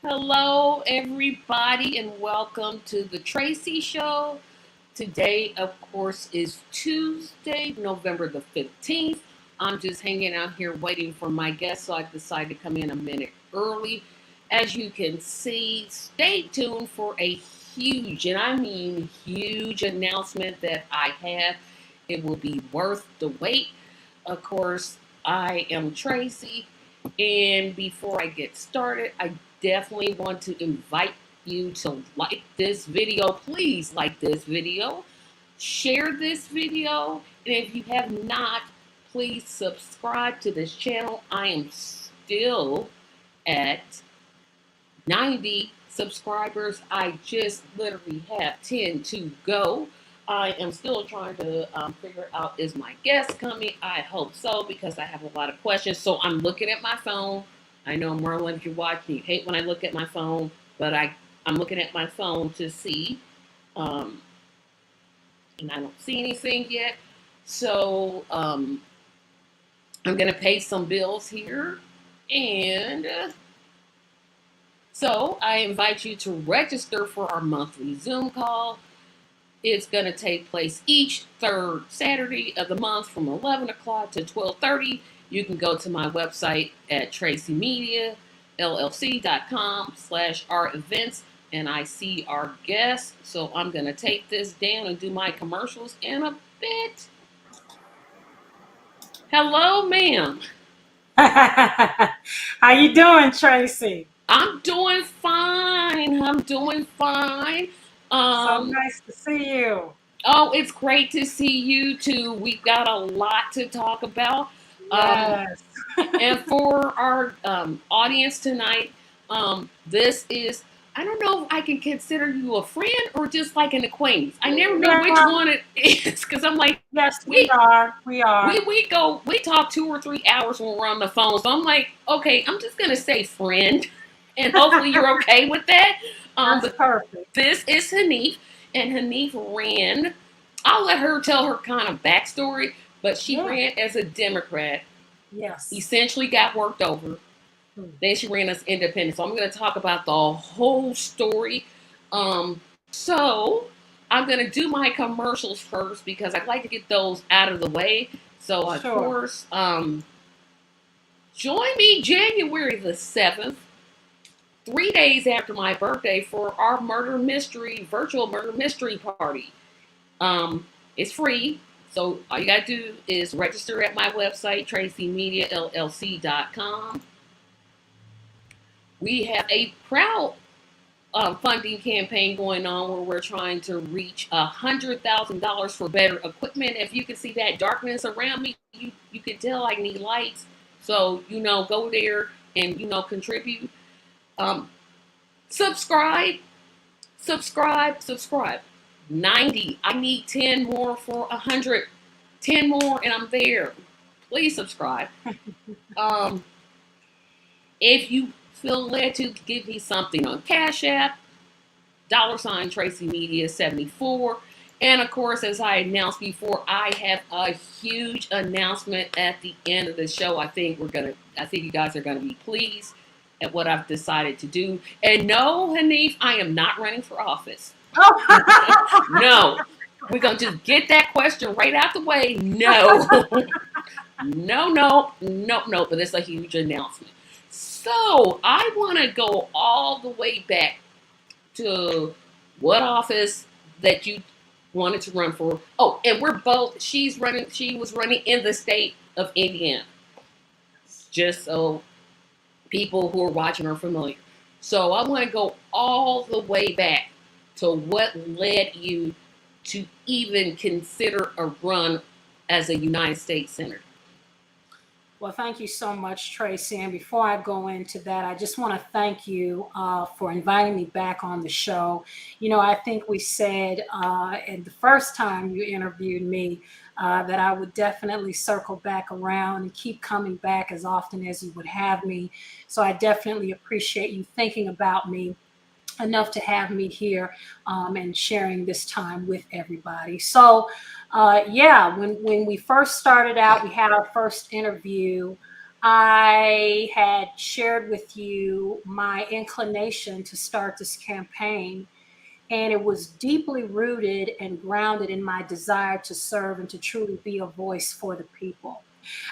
Hello, everybody, and welcome to the Tracy Show. Today, of course, is Tuesday, November the 15th. I'm just hanging out here waiting for my guest, so I decided to come in a minute early. As you can see, stay tuned for a huge, and I mean huge, announcement that I have. It will be worth the wait. Of course, I am Tracy, and before I get started, I definitely want to invite you to like this video. Please like this video, share this video, and if you have not, please subscribe to this channel. I am still at 90 subscribers. I just literally have 10 to go. I am still trying to figure out, is my guest coming? I hope so, because I have a lot of questions. So I'm looking at my phone. I know, Merlin, if you're watching, you hate when I look at my phone, but I'm looking at my phone to see, um, and I don't see anything yet. So I'm going to pay some bills here. And so I invite you to register for our monthly Zoom call. It's going to take place each third Saturday of the month from 11 o'clock to 12:30. You can go to my website at tracymediallc.com/our events, and I see our guests. So I'm going to take this down and do my commercials in a bit. Hello, ma'am. How you doing, Tracy? I'm doing fine. I'm doing fine. So Um, nice to see you. oh, it's great to see you too. We've got a lot to talk about. Um, Yes. and for our audience tonight, this is, I don't know if I can consider you a friend or just like an acquaintance. I never know which Yeah. one it is, because I'm like, Yes, we we are. We are. we talk 2 or 3 hours when we're on the phone. So I'm like, okay, I'm just gonna say friend, and hopefully you're okay with that. That's But perfect. this is Haneef, and Haneef ran. I'll let her tell her kind of backstory, but she Yeah. ran as a Democrat, Yes. essentially got worked over. Hmm. Then she ran as independent. So I'm going to talk about the whole story. So I'm going to do my commercials first because I'd like to get those out of the way. So of Sure. course, join me January the 7th, 3 days after my birthday, for our virtual murder mystery party. It's free. So all you gotta do is register at my website, tracymediallc.com. We have a crowd funding campaign going on where we're trying to reach $100,000 for better equipment. If you can see that darkness around me, you can tell I need lights. So go there and contribute. Um, subscribe, subscribe. 90. I need 10 more for 100. 10 more and I'm there. Please subscribe. Um, if you feel led to give me something on Cash App, $ Tracy Media 74. And of course, as I announced before, I have a huge announcement at the end of the show. I think you guys are gonna be pleased at what I've decided to do. And no, Haneef, I am not running for office. Oh. No. We're gonna just get that question right out the way. No. No. But it's a huge announcement. So I wanna go all the way back to what office that you wanted to run for. Oh, and she was running in the state of Indiana. Just so people who are watching are familiar. So I want to go all the way back to what led you to even consider a run as a United States Senator. Well, thank you so much, Tracy. And before I go into that, I just want to thank you for inviting me back on the show. I think we said at the first time you interviewed me that I would definitely circle back around and keep coming back as often as you would have me. So I definitely appreciate you thinking about me enough to have me here and sharing this time with everybody. So yeah, when we first started out, we had our first interview I had shared with you my inclination to start this campaign, and it was deeply rooted and grounded in my desire to serve and to truly be a voice for the people.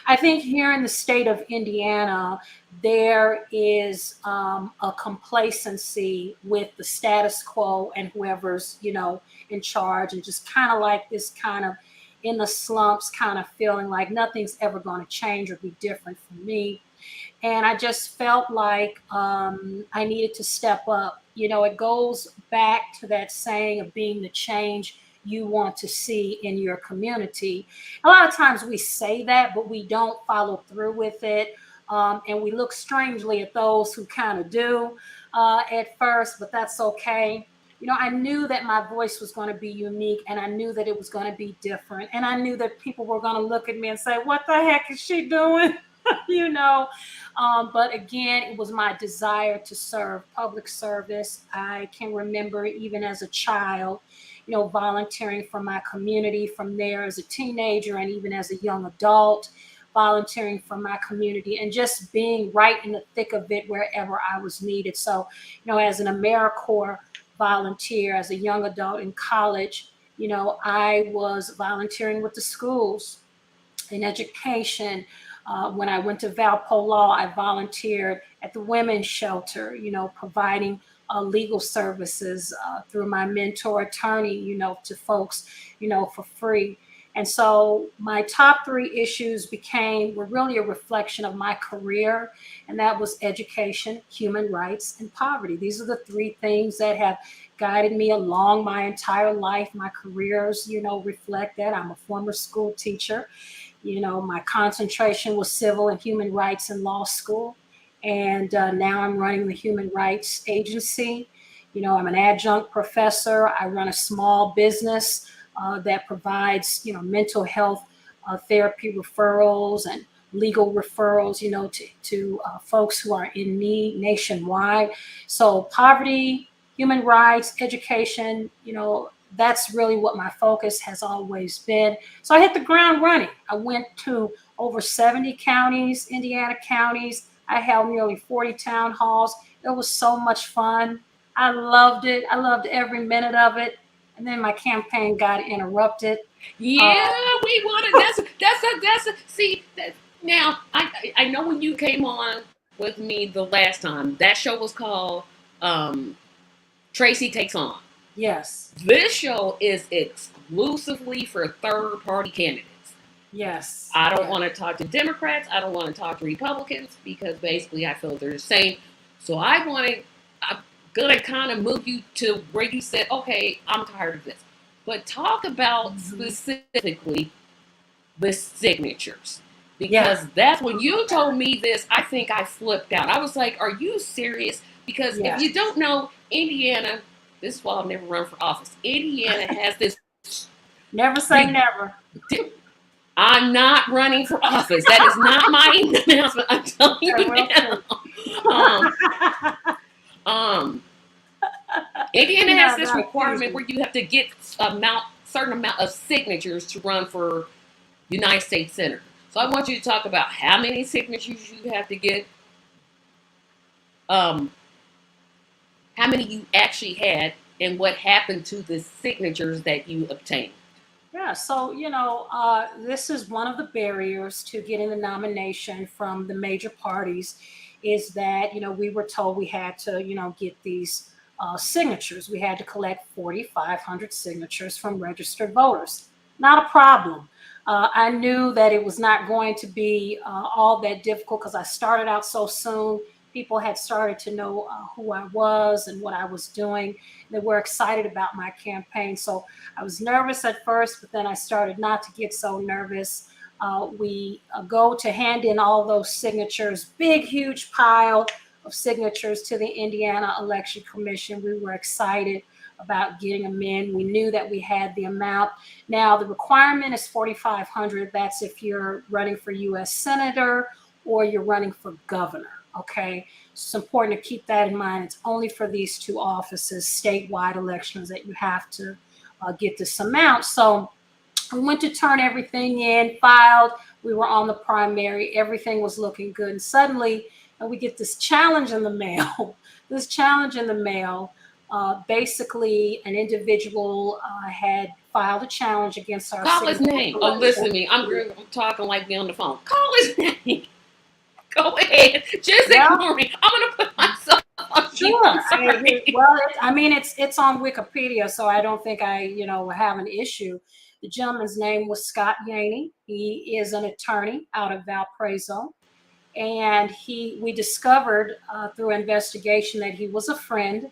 I think here in the state of Indiana, there is a complacency with the status quo and whoever's, in charge, and just kind of like this kind of in the slumps, kind of feeling like nothing's ever going to change or be different for me. And I just felt like I needed to step up. It goes back to that saying of being the change you want to see in your community. A lot of times we say that, but we don't follow through with it. And we look strangely at those who kind of do at first, but that's okay. I knew that my voice was going to be unique, and I knew that it was going to be different. And I knew that people were going to look at me and say, what the heck is she doing? you know. But again, it was my desire to serve, public service. I can remember even as a child, volunteering for my community, from there as a teenager and even as a young adult, volunteering for my community and just being right in the thick of it wherever I was needed. So, as an AmeriCorps volunteer, as a young adult in college, I was volunteering with the schools in education. When I went to Valpo Law, I volunteered at the women's shelter, providing legal services through my mentor attorney, to folks, for free. And so my top three issues were really a reflection of my career, and that was education, human rights, and poverty. These are the three things that have guided me along my entire life. My careers, reflect that. I'm a former school teacher. My concentration was civil and human rights in law school. And now I'm running the Human Rights Agency. I'm an adjunct professor. I run a small business that provides, mental health therapy referrals and legal referrals, to folks who are in need nationwide. So poverty, human rights, education, that's really what my focus has always been. So I hit the ground running. I went to over 70 counties, Indiana counties. I held nearly 40 town halls. It was so much fun. I loved it. I loved every minute of it. And then my campaign got interrupted. Yeah, we wanted. See, now I know when you came on with me the last time, that show was called Tracy Takes On. Yes. This show is exclusively for third-party candidates. Yes. I don't want to talk to Democrats. I don't want to talk to Republicans because basically I feel they're the same. So I'm gonna kind of move you to where you said, okay, I'm tired of this. But talk about specifically the signatures. Because that's when you told me this, I think I flipped out. I was like, are you serious? Because if you don't know, Indiana, this is why I'll never run for office. Indiana has this. Never say never. I'm not running for office. That is not my announcement. I'm telling you now. Indiana has this requirement where you have to get certain amount of signatures to run for United States Senator. So I want you to talk about how many signatures you have to get, how many you actually had, and what happened to the signatures that you obtained. Yeah, so, this is one of the barriers to getting the nomination from the major parties is that, we were told we had to, get these signatures. We had to collect 4,500 signatures from registered voters. Not a problem. I knew that it was not going to be all that difficult because I started out so soon. People had started to know who I was and what I was doing. They were excited about my campaign. So I was nervous at first, but then I started not to get so nervous. We go to hand in all those signatures, big, huge pile of signatures to the Indiana Election Commission. We were excited about getting them in. We knew that we had the amount. Now, the requirement is 4,500. That's if you're running for U.S. Senator or you're running for governor. Okay, it's important to keep that in mind. It's only for these two offices, statewide elections, that you have to get this amount. So we went to turn everything in, filed. We were on the primary. Everything was looking good. And suddenly we get this challenge in the mail. This challenge in the mail. Basically, an individual had filed a challenge against our Call his signature name. Oh, collection. listen to me. I'm talking like me on the phone. Call his name. Go ahead. Just ignore me. I'm going to put myself on mute. Sure. I'm sorry. It's on Wikipedia, so I don't think I, have an issue. The gentleman's name was Scott Yaney. He is an attorney out of Valparaiso. And we discovered through investigation that he was a friend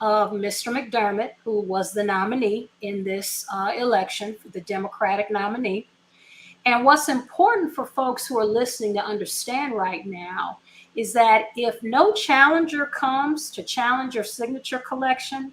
of Mr. McDermott, who was the nominee in this election, the Democratic nominee. And what's important for folks who are listening to understand right now is that if no challenger comes to challenge your signature collection,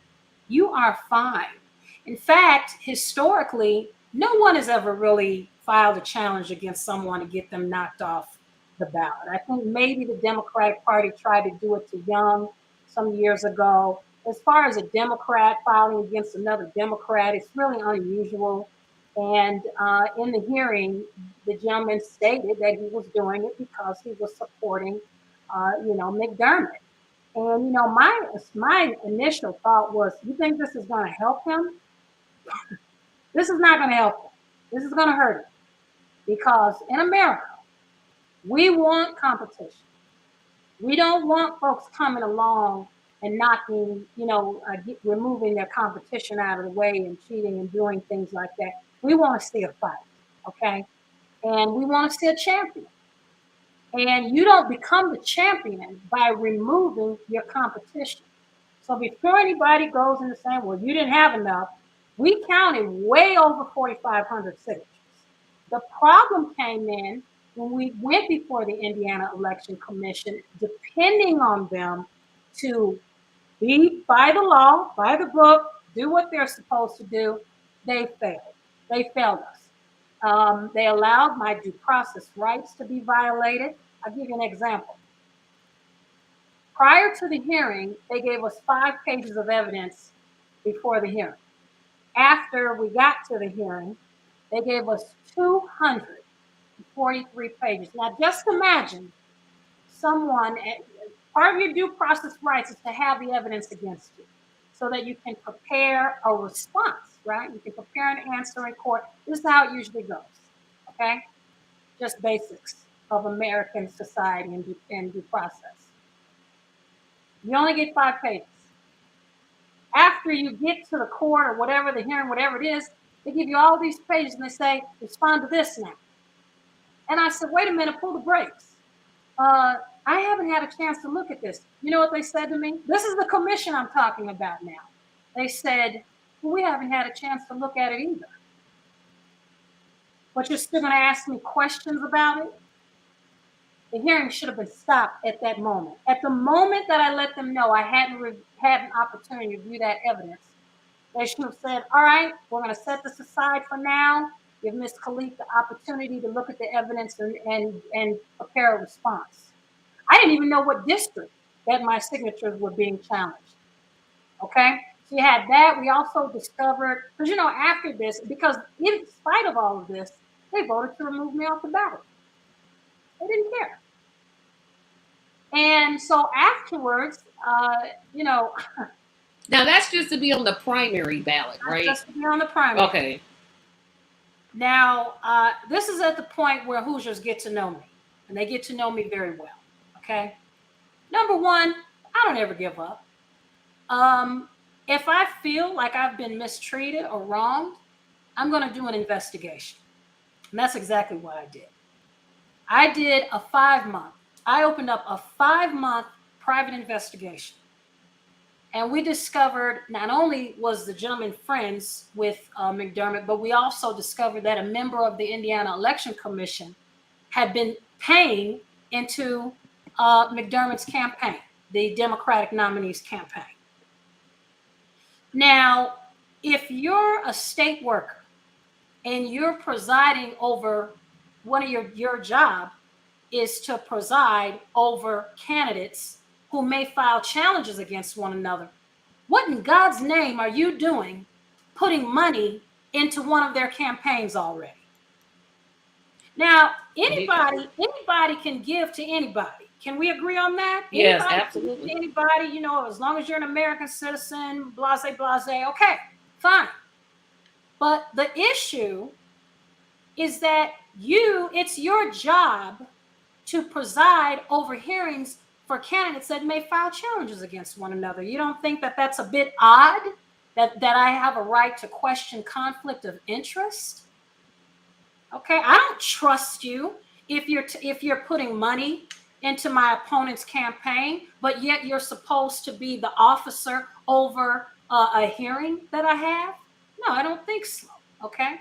you are fine. In fact, historically, no one has ever really filed a challenge against someone to get them knocked off the ballot. I think maybe the Democratic Party tried to do it to Young some years ago. As far as a Democrat filing against another Democrat, it's really unusual. And in the hearing, the gentleman stated that he was doing it because he was supporting, McDermott. And my initial thought was, you think this is going to help him? This is not going to help him. This is going to hurt him, because in America, we want competition. We don't want folks coming along and knocking, removing their competition out of the way and cheating and doing things like that. We want to see a fight, okay? And we want to see a champion. And you don't become the champion by removing your competition. So before anybody goes into saying, well, you didn't have enough, we counted way over 4,500 signatures. The problem came in when we went before the Indiana Election Commission, depending on them to be by the law, by the book, do what they're supposed to do. They failed. They failed us. They allowed my due process rights to be violated. I'll give you an example. Prior to the hearing, they gave us 5 pages of evidence before the hearing. After we got to the hearing, they gave us 243 pages. Now, just imagine someone, part of your due process rights is to have the evidence against you so that you can prepare a response, right? You can prepare an answer in court. This is how it usually goes, okay? Just basics of American society and due process. You only get 5 pages. After you get to the court or whatever, the hearing, whatever it is, they give you all these pages and they say, respond to this now. And I said, wait a minute, pull the brakes. I haven't had a chance to look at this. You know what they said to me? This is the commission I'm talking about now. They said, well, we haven't had a chance to look at it either. But you're still going to ask me questions about it? The hearing should have been stopped at that moment. At the moment that I let them know I hadn't had an opportunity to view that evidence, they should have said, all right, we're going to set this aside for now. Give Ms. Khaaliq the opportunity to look at the evidence and prepare a response. I didn't even know what district that my signatures were being challenged. Okay? So you had that. We also discovered, because, after this, because in spite of all of this, they voted to remove me off the ballot. They didn't care. And so afterwards, Now that's just to be on the primary ballot, right? Just to be on the primary. Okay. Now, this is at the point where Hoosiers get to know me, and they get to know me very well, okay? Number one, I don't ever give up. If I feel like I've been mistreated or wronged, I'm going to do an investigation. And that's exactly what I did. I did a 5-month. I opened up a 5-month private investigation. And we discovered not only was the gentleman friends with McDermott, but we also discovered that a member of the Indiana Election Commission had been paying into McDermott's campaign, the Democratic nominee's campaign. Now, if you're a state worker and you're presiding over one of your job is to preside over candidates who may file challenges against one another, what in God's name are you doing putting money into one of their campaigns already? Now, anybody can give to anybody. Can we agree on that? Yes, Anybody absolutely. can give to anybody, you know, as long as you're an American citizen, blase, blase, okay, fine. But the issue is that it's your job to preside over hearings for candidates that may file challenges against one another. You don't think that that's a bit odd? That I have a right to question conflict of interest? Okay, I don't trust you if you're putting money into my opponent's campaign, but yet you're supposed to be the officer over a hearing that I have. No, I don't think so. Okay,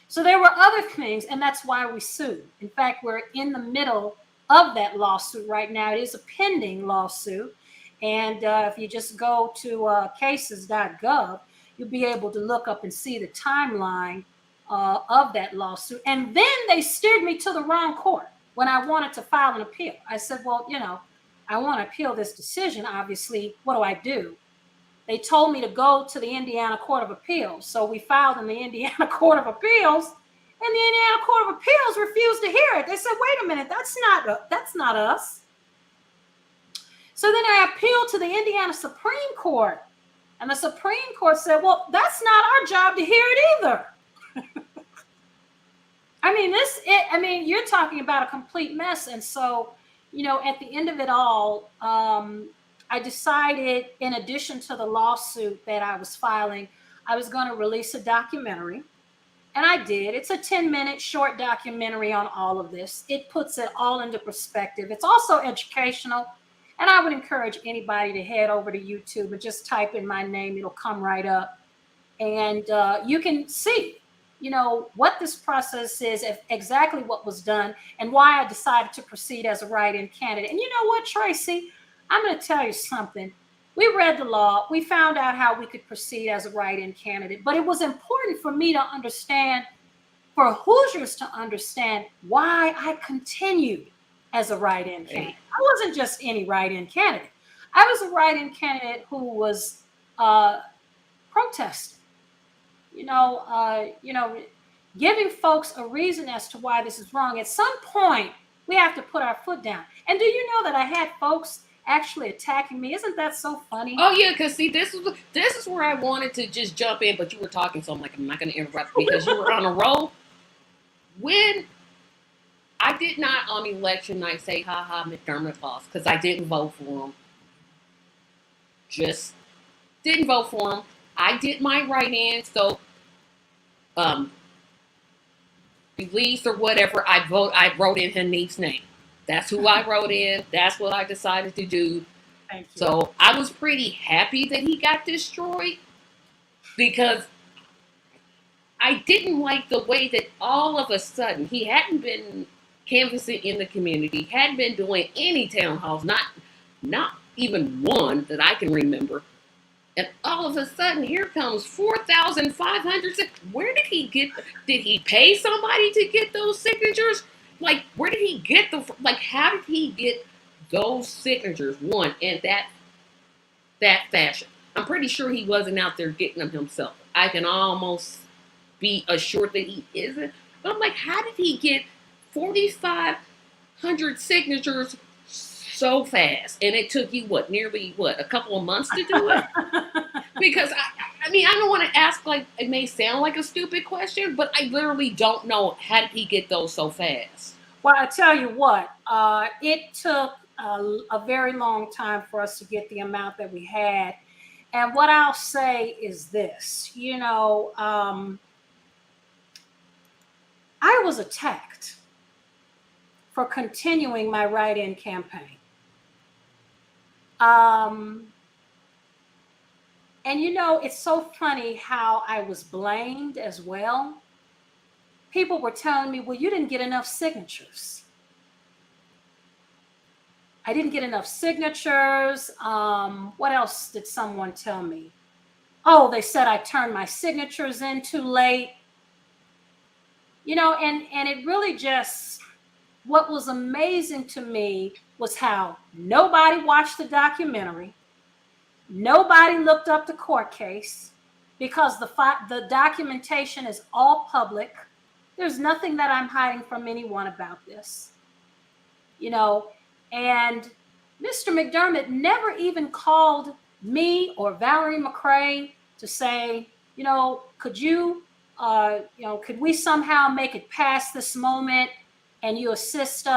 so there were other things, and that's why we sued. In fact, we're in the middle of that lawsuit right now. It is a pending lawsuit, and if you just go to cases.gov, you'll be able to look up and see the timeline of that lawsuit. And then they steered me to the wrong court when I wanted to file an appeal. I said, well, you know, I want to appeal this decision. Obviously, what do? They told me to go to the Indiana Court of Appeals. So we filed in the Indiana Court of Appeals, and the Indiana Court of Appeals refused to hear it. They said, wait a minute, that's not us. So then I appealed to the Indiana Supreme Court, and the Supreme Court said, well, that's not our job to hear it either. I mean, you're talking about a complete mess. And so, you know, at the end of it all, I decided, in addition to the lawsuit that I was filing, I was going to release a documentary. And I did. It's a 10-minute short documentary on all of this. It puts it all into perspective. It's also educational. And I would encourage anybody to head over to YouTube and just type in my name. It'll come right up. And you can see, you know, what this process is, exactly what was done, and why I decided to proceed as a write-in candidate. And you know what, Tracy? I'm going to tell you something. We read the law. We found out how we could proceed as a write-in candidate. But it was important for me to understand, for Hoosiers to understand, why I continued as a write-in candidate. I wasn't just any write-in candidate. I was a write-in candidate who was protesting. You know, giving folks a reason as to why this is wrong. At some point, we have to put our foot down. And do you know that I had folks actually attacking me? Isn't that so funny? Oh yeah, because see, this is where I wanted to just jump in, but you were talking, so I'm like, I'm not going to interrupt because you were on a roll. When I did not on election night say, "Ha McDermott lost," because I didn't vote for him. Just didn't vote for him. I did my write-ins, so release or whatever. I wrote in Haneefah's name. That's who I wrote in. That's what I decided to do. Thank you. So I was pretty happy that he got destroyed, because I didn't like the way that all of a sudden he hadn't been canvassing in the community, hadn't been doing any town halls, not even one that I can remember. And all of a sudden, here comes 4,500. Where did he get? Did he pay somebody to get those signatures? Like, where did he get how did he get those signatures? One, in that fashion. I'm pretty sure he wasn't out there getting them himself. I can almost be assured that he isn't. But I'm like, how did he get 4,500 signatures so fast? And it took you nearly a couple of months to do it? Because I mean, I don't want to ask, like, it may sound like a stupid question, but I literally don't know, how did he get those so fast? Well, I tell you what, it took a very long time for us to get the amount that we had. And what I'll say is this, you know, I was attacked for continuing my write-in campaign. And you know, it's so funny how I was blamed as well. People were telling me, well, you didn't get enough signatures. I didn't get enough signatures. What else did someone tell me? Oh, they said I turned my signatures in too late. You know, and it really just, what was amazing to me was how nobody watched the documentary. Nobody looked up the court case, because the documentation is all public. There's nothing that I'm hiding from anyone about this, you know. And Mr. McDermott never even called me or Valerie McCray to say, could could we somehow make it past this moment and you assist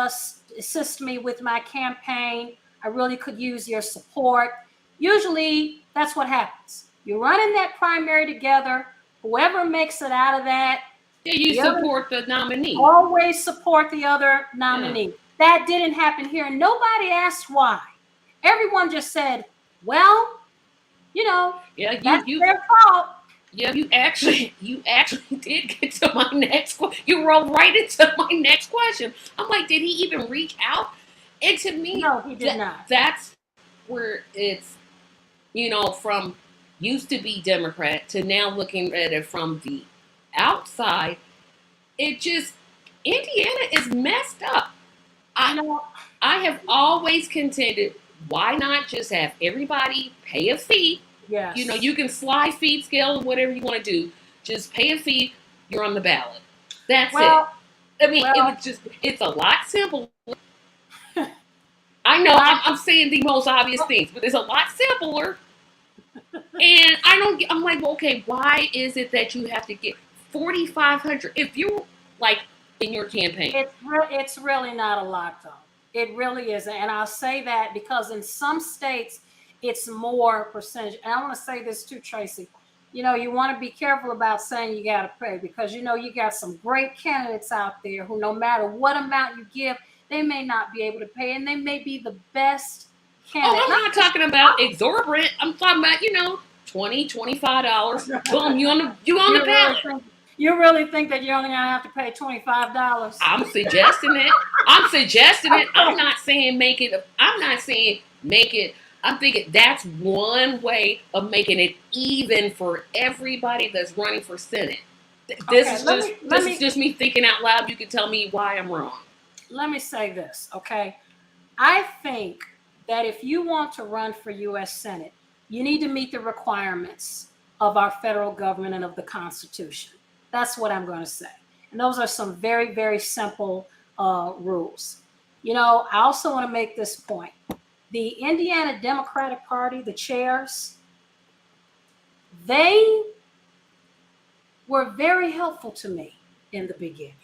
me with my campaign? I really could use your support. Usually that's what happens. You're running that primary together. Whoever makes it out of that, yeah, you support the nominee. Always support the other nominee. Yeah. That didn't happen here. And nobody asked why. Everyone just said, well, that's their fault. Yeah, you actually did get to my next question. You rolled right into my next question. I'm like, did he even reach out? And to me, no, he did not. That's where it's, from used to be Democrat to now looking at it from the outside. It just, Indiana is messed up. I have always contended, why not just have everybody pay a fee? Yes. You can slide fee scale, whatever you want to do. Just pay a fee, you're on the ballot. That's it. I mean, it's a lot simpler. I know I'm saying the most obvious things, but it's a lot simpler. And I'm like, well, okay, why is it that you have to get 4,500? If you in your campaign. It's really not a lot, though. It really isn't. And I'll say that because in some states, it's more percentage. And I want to say this too, Tracy. You want to be careful about saying you got to pay because, you got some great candidates out there who no matter what amount you give, they may not be able to pay. And they may be the best candidate. Oh, I'm not talking about exorbitant. I'm talking about, $20, $25. Boom, you on the ballot. You really think that you're only going to have to pay $25? I'm suggesting it. I'm not saying make it. I'm thinking that's one way of making it even for everybody that's running for Senate. This is just me thinking out loud. You can tell me why I'm wrong. Let me say this, okay? I think that if you want to run for U.S. Senate, you need to meet the requirements of our federal government and of the Constitution. That's what I'm going to say. And those are some very, very simple rules. I also want to make this point. The Indiana Democratic Party, the chairs, they were very helpful to me in the beginning.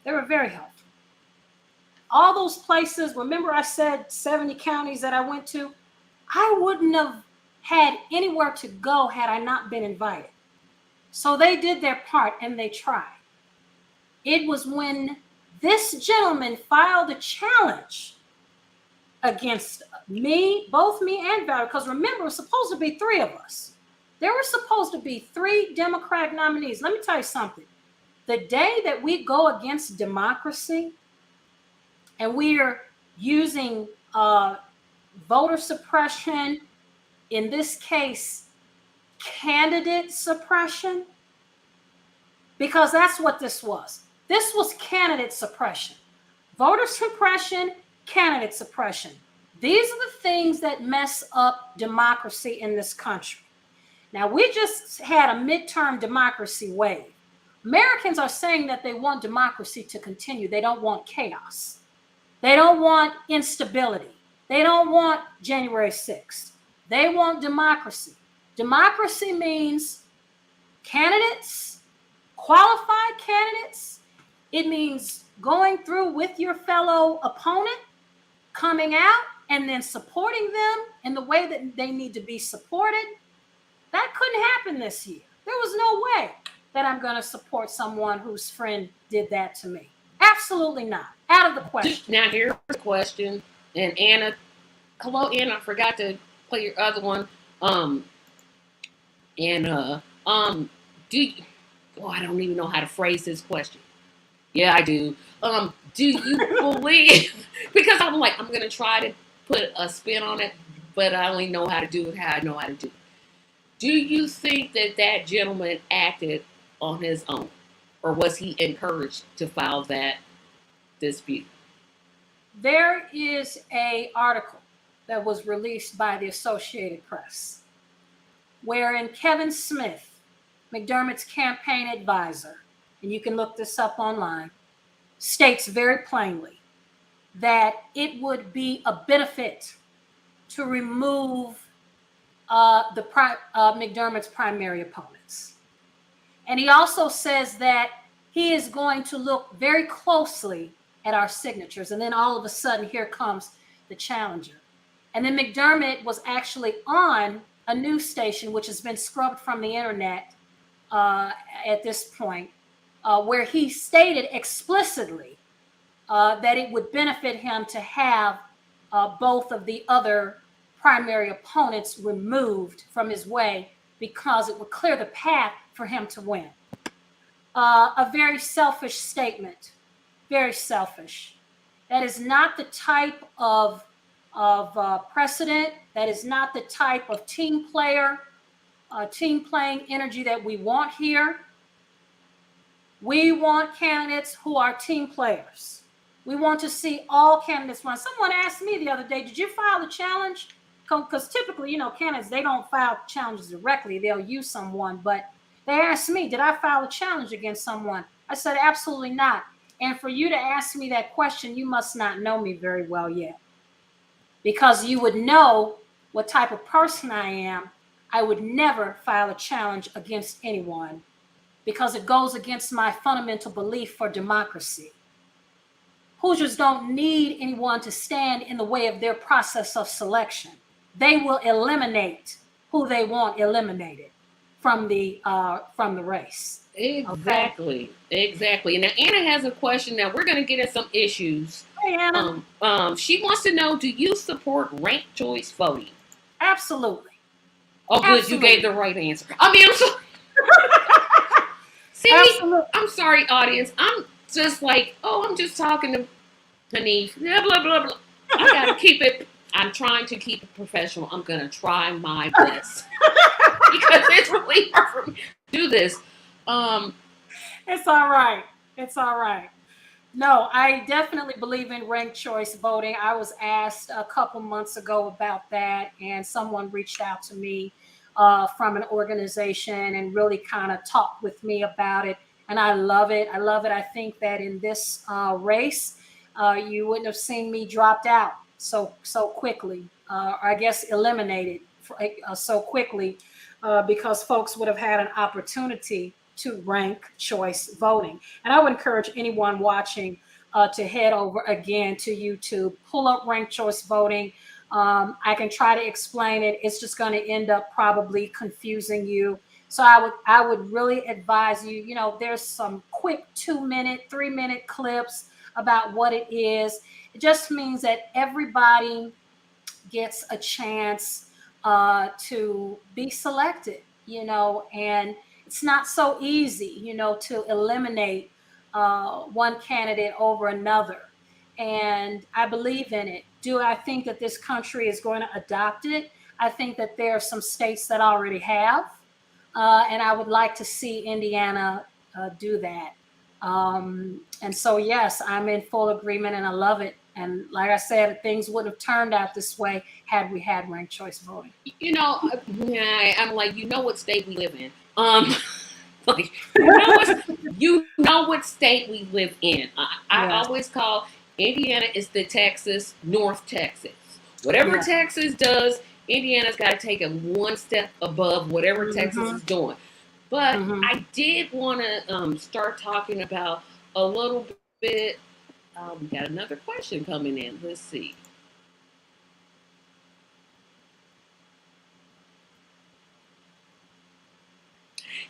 They were very helpful. All those places, remember I said 70 counties that I went to? I wouldn't have had anywhere to go had I not been invited. So they did their part and they tried. It was when this gentleman filed a challenge against me, both me and Valerie, because remember, it was supposed to be three of us. There were supposed to be three Democratic nominees. Let me tell you something. The day that we go against democracy and we are using voter suppression, in this case, candidate suppression, because that's what this was. This was candidate suppression. Voter suppression, candidate suppression. These are the things that mess up democracy in this country. Now, we just had a midterm democracy wave. Americans are saying that they want democracy to continue. They don't want chaos. They don't want instability. They don't want January 6th. They want democracy. Democracy means candidates, qualified candidates. It means going through with your fellow opponent, coming out, and then supporting them in the way that they need to be supported. That couldn't happen this year. There was no way that I'm going to support someone whose friend did that to me. Absolutely not. Out of the question. Now, here's the question. And Anna, hello, Anna. I forgot to play your other one. Do you, I don't even know how to phrase this question. Yeah, I do. Do you believe, because I'm going to try to put a spin on it, but I only know how to do it how I know how to do it. Do you think that gentleman acted on his own, or was he encouraged to file that dispute? There is an article that was released by the Associated Press, wherein Kevin Smith, McDermott's campaign advisor, and you can look this up online, states very plainly that it would be a benefit to remove McDermott's primary opponents. And he also says that he is going to look very closely at our signatures. And then all of a sudden, here comes the challenger. And then McDermott was actually on a news station, which has been scrubbed from the internet at this point, where he stated explicitly that it would benefit him to have both of the other primary opponents removed from his way, because it would clear the path for him to win. A very selfish statement, very selfish. That is not the type of precedent. That is not the type of team playing energy that we want here. We want candidates who are team players. We want to see all candidates run. Someone asked me the other day, did you file the challenge? Because typically, candidates, they don't file challenges directly. They'll use someone. But they asked me, did I file a challenge against someone? I said, absolutely not. And for you to ask me that question, you must not know me very well yet. Because you would know what type of person I am. I would never file a challenge against anyone, because it goes against my fundamental belief for democracy. Hoosiers don't need anyone to stand in the way of their process of selection. They will eliminate who they want eliminated from the race. Exactly. Okay? Exactly. Now Anna has a question. Now we're going to get at some issues. Hey, Anna. She wants to know: do you support ranked choice voting? Absolutely. Oh, good. Absolutely. You gave the right answer. I mean, I'm sorry. See, absolutely. I'm sorry, audience. I'm just like, I'm just talking to Haneefah. Blah blah blah blah. I gotta keep it. I'm trying to keep it professional. I'm gonna try my best because it's really hard for me to do this. It's all right. It's all right. No, I definitely believe in ranked choice voting. I was asked a couple months ago about that, and someone reached out to me from an organization and really kind of talked with me about it. And I love it. I love it. I think that in this race, you wouldn't have seen me dropped out so quickly, or I guess eliminated so quickly, because folks would have had an opportunity to rank choice voting. And I would encourage anyone watching to head over again to YouTube, pull up ranked choice voting. I can try to explain it. It's just going to end up probably confusing you. So I would really advise you, there's some quick 2-minute, 3-minute clips about what it is. It just means that everybody gets a chance to be selected, and it's not so easy, to eliminate one candidate over another. And I believe in it. Do I think that this country is going to adopt it? I think that there are some states that already have. And I would like to see Indiana do that. And so, yes, I'm in full agreement and I love it. And like I said, things wouldn't have turned out this way had we had ranked choice voting. I'm like, what state we live in. Like, you know what state we live in. I always call Indiana is the Texas, North Texas. Whatever Texas does, Indiana's got to take it one step above whatever Texas is doing. But I did want to start talking about a little bit. We got another question coming in. Let's see.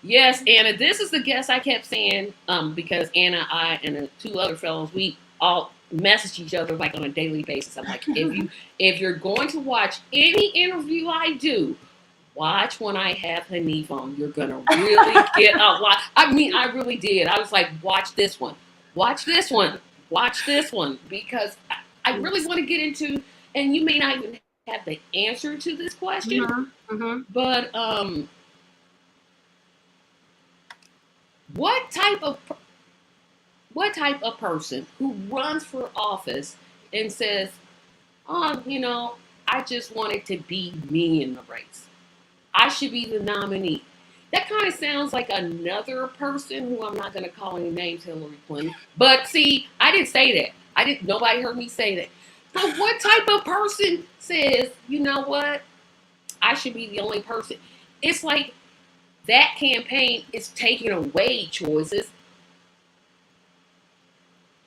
Yes, Anna, this is the guest I kept saying because Anna, I, and the two other fellows, we all message each other like on a daily basis. I'm like, if you're going to watch any interview I do, watch when I have Haneefah on. You're going to really get a lot. I mean, I really did. I was like, watch this one. Watch this one. Watch this one. Because I really want to get into, and you may not even have the answer to this question, but what type of person who runs for office and says, I just wanted to be me in the race. I should be the nominee. that kind of sounds like another person who I'm not going to call any names, Hillary Clinton. But see, I didn't say that. I didn't. Nobody heard me say that. But what type of person says, you know what? I should be the only person. It's like that campaign is taking away choices.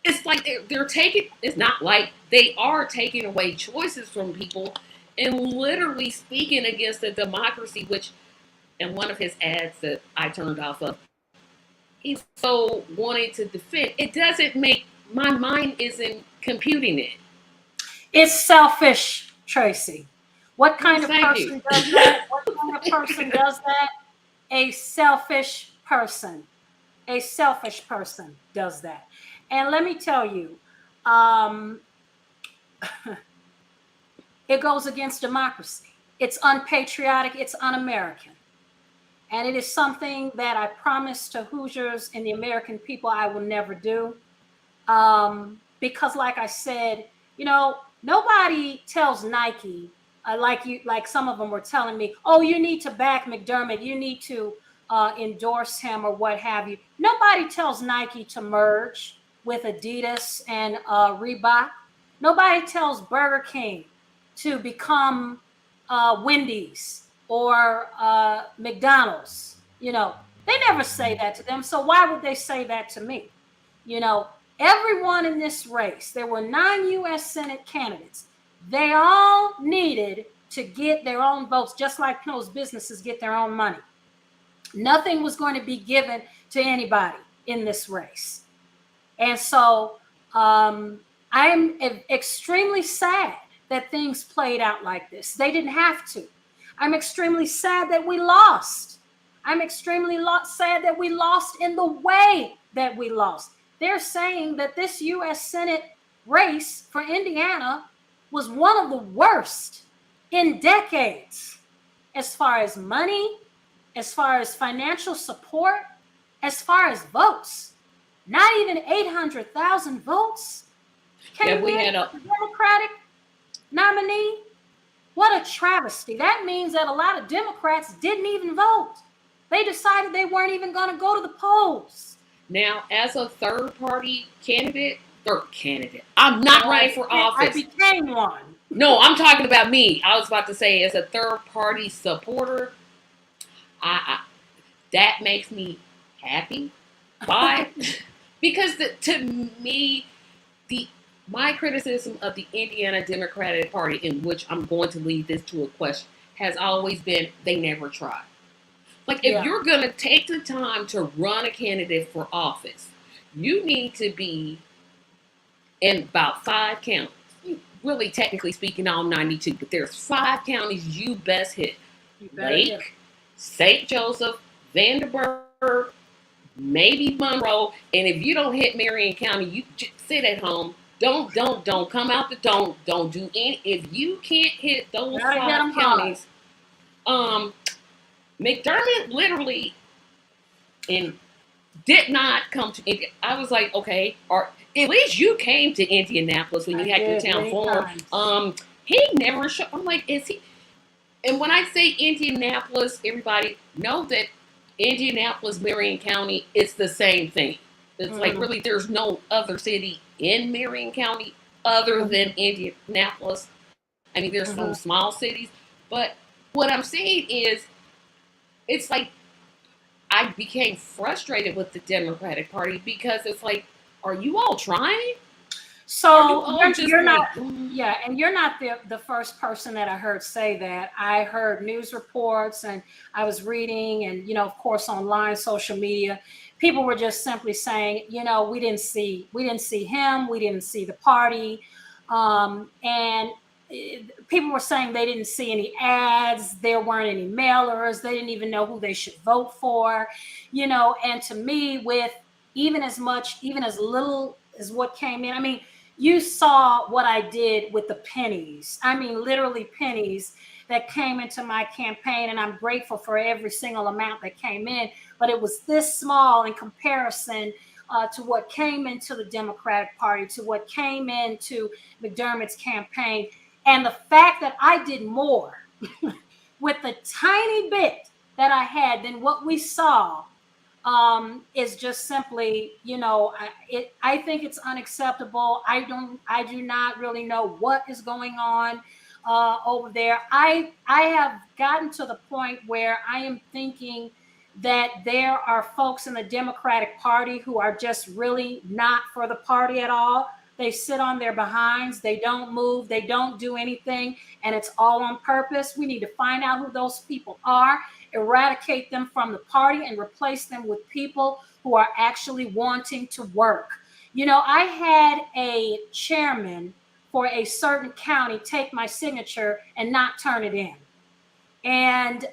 It's like they're taking. It's not like they are taking away choices from people and literally speaking against the democracy, which in one of his ads that I turned off of, he's so wanting to defend. It doesn't make my mind isn't computing it. It's selfish, Tracy. What kind of Thank person you. does that? What kind of person does that? A selfish person. A selfish person does that. And let me tell you, it goes against democracy. It's unpatriotic. It's un-American. And it is something that I promise to Hoosiers and the American people I will never do. Because like I said, you know, nobody tells Nike, like some of them were telling me, oh, you need to back McDermott, you need to endorse him or what have you. Nobody tells Nike to merge with Adidas and Reebok. Nobody tells Burger King to become Wendy's or McDonald's. You know, they never say that to them. So why would they say that to me? You know, everyone in this race, there were 9 U.S. Senate candidates. They all needed to get their own votes, just like those businesses get their own money. Nothing was going to be given to anybody in this race. And so I am extremely sad that things played out like this. They didn't have to. I'm extremely sad that we lost. I'm extremely sad that we lost in the way that we lost. They're saying that this U.S. Senate race for Indiana was one of the worst in decades, as far as money, as far as financial support, as far as votes. Not even 800,000 votes came in for the Democratic nominee. What a travesty. That means that a lot of Democrats didn't even vote. They decided they weren't even going to go to the polls. Now, as a third-party candidate, I'm not running for office. I became one. No, I'm talking about me. I was about to say, as a third-party supporter, that makes me happy. Why? Because to me, my criticism of the Indiana Democratic Party, in which I'm going to lead this to a question, has always been they never tried. Like, if you're going to take the time to run a candidate for office, you need to be in about 5 counties. Really, technically speaking, all 92, but there's 5 counties you best hit. Lake, St. Joseph, Vanderburgh, maybe Monroe. And if you don't hit Marion County, you just sit at home. Don't come out the don't do any. If you can't hit those 5 counties, McDermott literally did not come to Indiana. I was like, okay, or at least you came to Indianapolis when you had your town forum. He never showed. I'm like, is he? And when I say Indianapolis, everybody know that Indianapolis, Marion County, it's the same thing. It's like really there's no other city in Marion County other than Indianapolis. I mean, there's some small cities, but what I'm saying is, it's like I became frustrated with the Democratic Party because it's like, are you all trying? So you're not, and you're not the first person that I heard say that. I heard news reports and I was reading and, you know, of course, online, social media, people were just simply saying, you know, we didn't see him, we didn't see the party. And people were saying they didn't see any ads, there weren't any mailers, they didn't even know who they should vote for, you know. And to me, with even as little as what came in, I mean, you saw what I did with the pennies. I mean, literally pennies that came into my campaign, and I'm grateful for every single amount that came in, but it was this small in comparison to what came into the Democratic Party, to what came into McDermott's campaign. And the fact that I did more with a tiny bit that I had, then what we saw is just simply, I think it's unacceptable. I do not really know what is going on over there. I have gotten to the point where I am thinking that there are folks in the Democratic Party who are just really not for the party at all. They sit on their behinds, they don't move, they don't do anything, and it's all on purpose. We need to find out who those people are, eradicate them from the party, and replace them with people who are actually wanting to work. I had a chairman for a certain county take my signature and not turn it in. And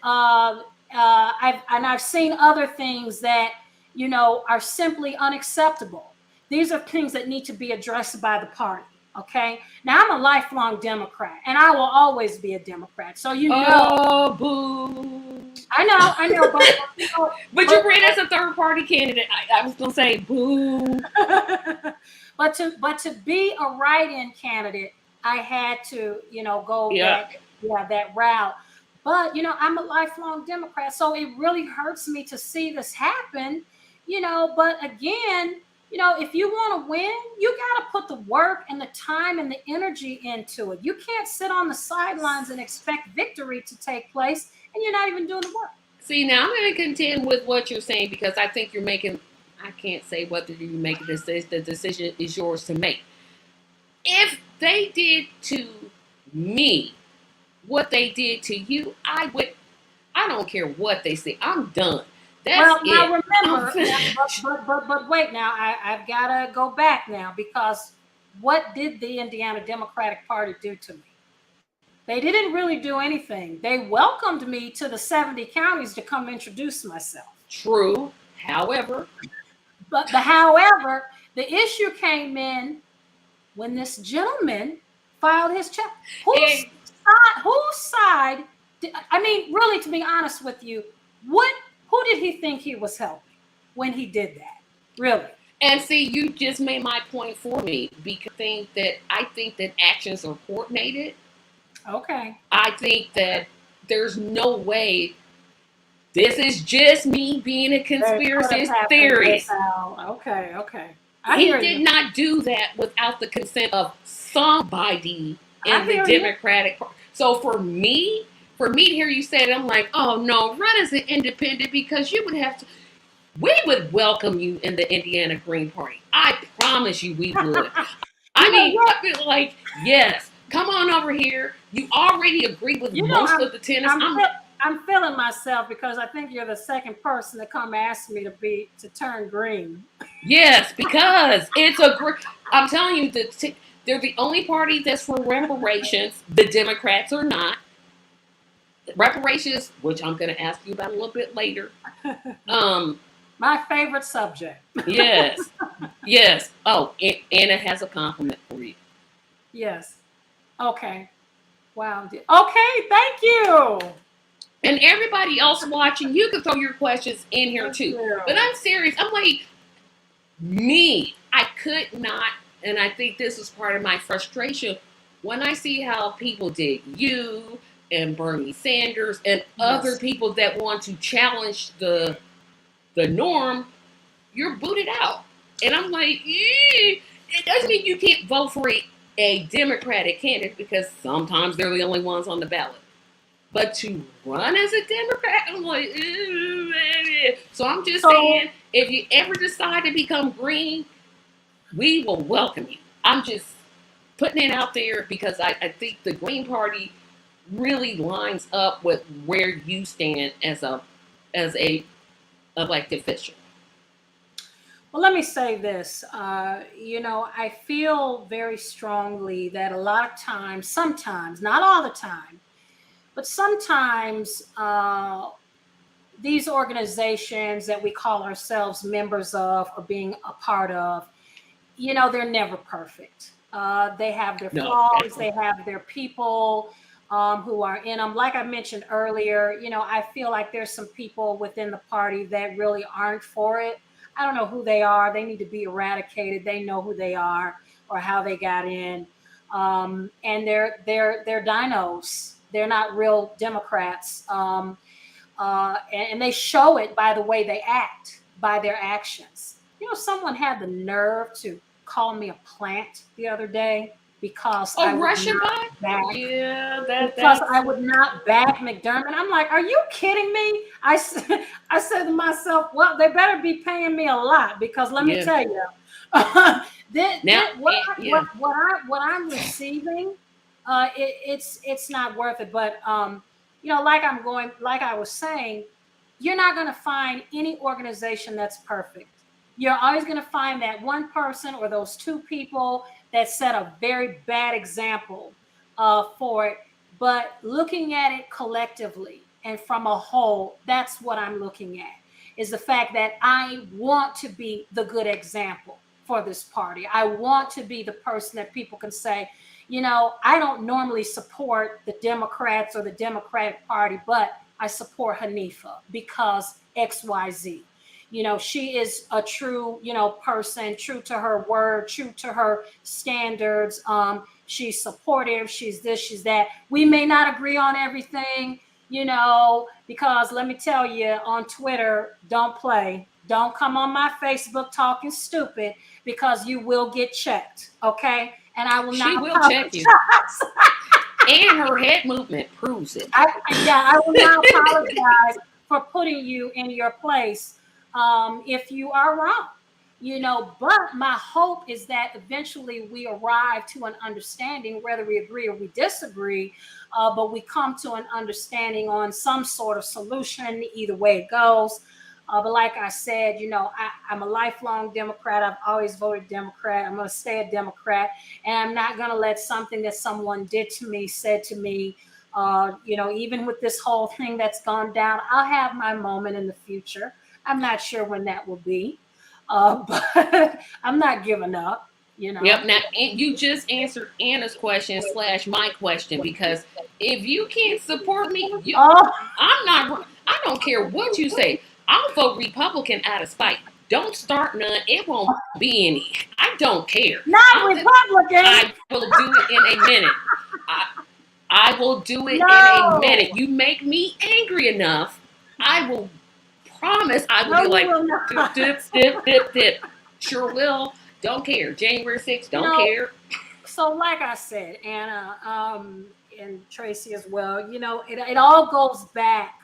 I've seen other things that are simply unacceptable. These are things that need to be addressed by the party. Okay. Now I'm a lifelong Democrat, and I will always be a Democrat. So Oh, boo! I know, but you ran as a third party candidate. I was gonna say boo. but to be a write-in candidate, I had to go that route. But I'm a lifelong Democrat, so it really hurts me to see this happen. But again, if you want to win, you got to put the work and the time and the energy into it. You can't sit on the sidelines and expect victory to take place, and you're not even doing the work. See, now I'm going to contend with what you're saying, because I think you're making, I can't say whether you make a decision. The decision is yours to make. If they did to me what they did to you, I don't care what they say. I'm done. That's it. Now remember, but wait, now I've got to go back now, because what did the Indiana Democratic Party do to me? They didn't really do anything. They welcomed me to the 70 counties to come introduce myself. True. However, the issue came in when this gentleman filed his check. Whose side? Really, to be honest with you, who did he think he was helping when he did that? Really? And see, you just made my point for me, because I think that actions are coordinated. Okay. I think that there's no way. This is just me being a conspiracy theorist. Okay. He did not do that without the consent of somebody in the Democratic Party. So for me to hear you say it, I'm like, oh no, run as an independent, because we would welcome you in the Indiana Green Party. I promise you we would. I feel like, yes, come on over here. You already agree with most of the tenants. I'm feeling myself, because I think you're the second person to come ask me to turn green. Yes, because I'm telling you, they're the only party that's for reparations. The Democrats are not. Reparations, which I'm going to ask you about a little bit later. My favorite subject. Yes. Oh, Anna has a compliment for you. Yes. Okay. Wow. Okay, thank you. And everybody else watching, you can throw your questions in here too. But I'm serious. I'm like, I could not, and I think this is part of my frustration, when I see how people did you and Bernie Sanders and other people that want to challenge the norm, you're booted out. And I'm like, it doesn't mean you can't vote for a Democratic candidate, because sometimes they're the only ones on the ballot. But to run as a Democrat, I'm like, so I'm just saying, if you ever decide to become green, we will welcome you. I'm just putting it out there, because I think the Green Party really lines up with where you stand as a elected official. Well, let me say this. I feel very strongly that a lot of times, sometimes, not all the time, but sometimes these organizations that we call ourselves members of or being a part of, they're never perfect. They have their flaws. They have their people who are in them. Like I mentioned earlier, I feel like there's some people within the party that really aren't for it. I don't know who they are. They need to be eradicated. They know who they are or how they got in. And they're dinos. They're not real Democrats. and they show it by the way they act, by their actions. Someone had the nerve to call me a plant the other day because I would Russian not bot? back Yeah, because that's I would not back McDermott. I'm like, are you kidding me? I said to myself, well, they better be paying me a lot because let me yeah. tell you, Now, yeah. what I'm receiving, it's not worth it. But like I was saying, you're not going to find any organization that's perfect. You're always going to find that one person or those two people that set a very bad example for it. But looking at it collectively and from a whole, that's what I'm looking at, is the fact that I want to be the good example for this party. I want to be the person that people can say, I don't normally support the Democrats or the Democratic Party, but I support Haneefah because XYZ. She is a true, person, true to her word, true to her standards. She's supportive. She's this, she's that. We may not agree on everything, because let me tell you, on Twitter, don't play. Don't come on my Facebook talking stupid because you will get checked. Okay. And I will She not will apologize. check you. And her head movement proves it. I will not apologize for putting you in your place if you are wrong. But my hope is that eventually we arrive to an understanding, whether we agree or we disagree, but we come to an understanding on some sort of solution, either way it goes. But like I said, I'm a lifelong Democrat. I've always voted Democrat. I'm going to stay a Democrat. And I'm not going to let something that someone did to me, said to me, even with this whole thing that's gone down, I'll have my moment in the future. I'm not sure when that will be. But I'm not giving up, Yep. Now you just answered Anna's question / my question, because if you can't support me, I'm not. I don't care what you say. I'll vote Republican out of spite. Don't start none. It won't be any. I don't care. Not Republican. I will do it in a minute. I will do it in a minute. You make me angry enough, I will promise I will be like, dip. Sure will. Don't care. January 6th, don't care. So like I said, Anna, and Tracy as well, it all goes back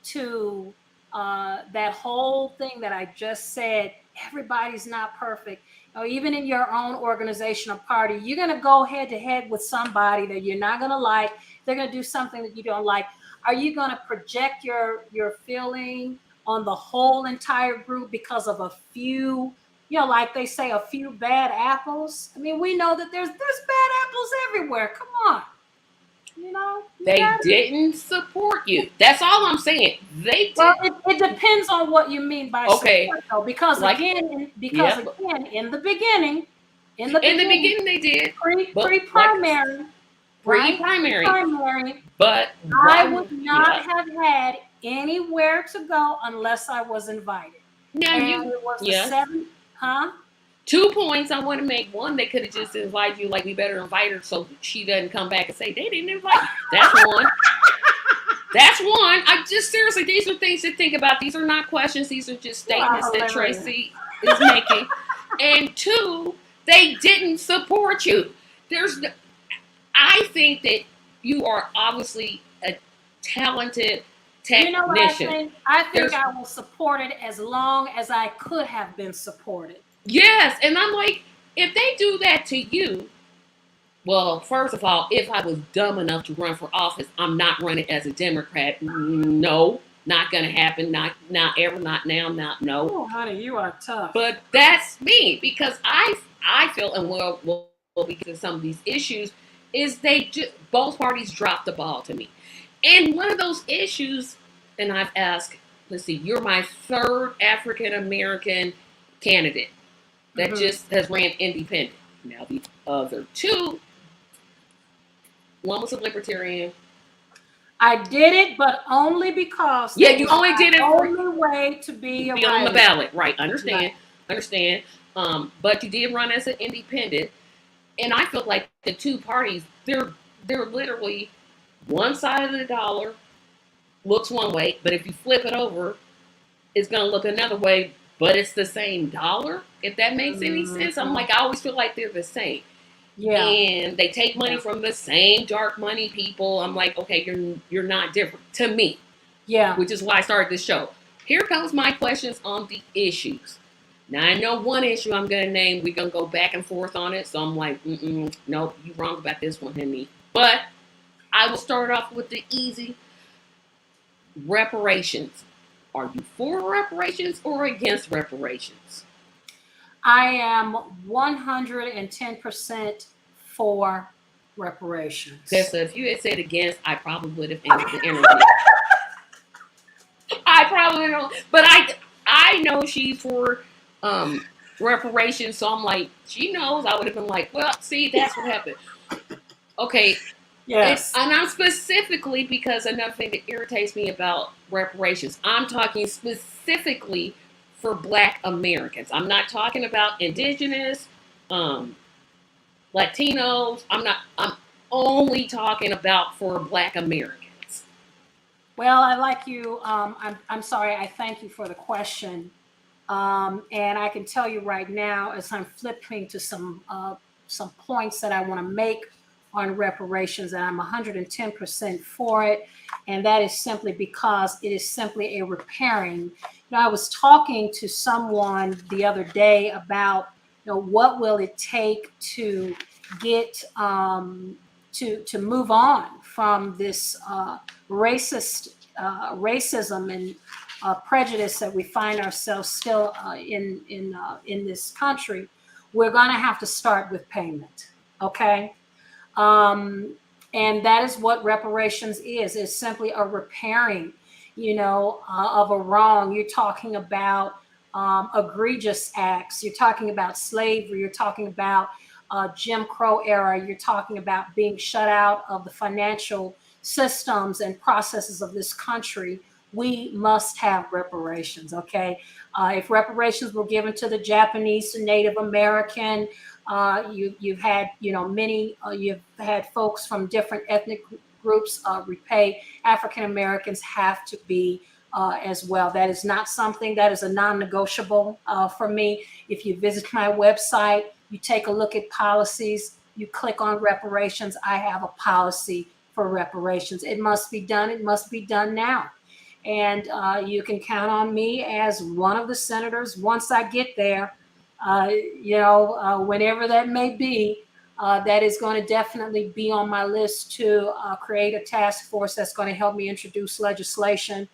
to that whole thing that I just said. Everybody's not perfect. Even in your own organization or party, you're going to go head to head with somebody that you're not going to like. They're going to do something that you don't like. Are you going to project your feeling on the whole entire group because of a few, like they say, a few bad apples? I mean, we know that there's bad apples everywhere. Come on. They didn't support you. That's all I'm saying. They did. Well, it depends on what you mean by support, though, because again, in the beginning, they did pre-primary, but I would not have had anywhere to go unless I was invited. Now it was the 7th, 2 points I want to make. One, they could have just invited you, like, we better invite her so she doesn't come back and say they didn't invite you. That's one. That's one. I just seriously, these are things to think about. These are not questions. These are just statements that Tracy is making. And 2, they didn't support you. I think that you are obviously a talented technician. You know what I think? I think I was supported as long as I could have been supported. Yes, and I'm like, if they do that to you, well, first of all, if I was dumb enough to run for office, I'm not running as a Democrat. No, not going to happen. Not ever, not now, not no. Oh, honey, you are tough. But that's me, because I feel, and we'll get to some of these issues, is both parties dropped the ball to me. And one of those issues, and I've asked, let's see, you're my 3rd African-American candidate that just has ran independent. Now the other 2, one was a libertarian. I did it, but only because you only did it for the only way to be on the ballot, right? Understand. But you did run as an independent, and I feel like the 2 parties, they're literally one side of the dollar, looks one way, but if you flip it over, it's going to look another way, but it's the same dollar, if that makes any sense. I'm like, I always feel like they're the same. Yeah. And they take money from the same dark money people. I'm like, okay, you're not different to me. Yeah. Which is why I started this show. Here comes my questions on the issues. Now, I know one issue I'm going to name. We're going to go back and forth on it. So I'm like, nope, you're wrong about this one, honey. But I will start off with the easy. Reparations. Are you for reparations or against reparations? I am 110% for reparations. Okay, so if you had said against, I probably would have ended the interview. I probably don't, but I know she's for reparations, so I'm like, she knows. I would have been like, well, see, that's what happened. Okay. Yes. And I'm specifically, because another thing that irritates me about reparations, I'm talking specifically for Black Americans. I'm not talking about indigenous, Latinos. I'm only talking about for Black Americans. Well, I like you. I'm sorry. I thank you for the question. And I can tell you right now, as I'm flipping to some points that I want to make on reparations, and I'm 110% for it. And that is simply because it is simply a repairing. You know, I was talking to someone the other day about, what will it take to get to move on from this racism and prejudice that we find ourselves still in this country. We're going to have to start with payment. Okay. And that is what reparations is. It's simply a repairing, of a wrong. You're talking about egregious acts. You're talking about slavery. You're talking about Jim Crow era. You're talking about being shut out of the financial systems and processes of this country. We must have reparations. Okay. If reparations were given to the Japanese, to Native American, you've had, you've had folks from different ethnic groups repay. African Americans have to be as well. That is not something that is a non-negotiable for me. If you visit my website, you take a look at policies, you click on reparations. I have a policy for reparations. It must be done. It must be done now. And you can count on me as one of the senators once I get there. Whenever that may be, that is going to definitely be on my list to create a task force that's going to help me introduce legislation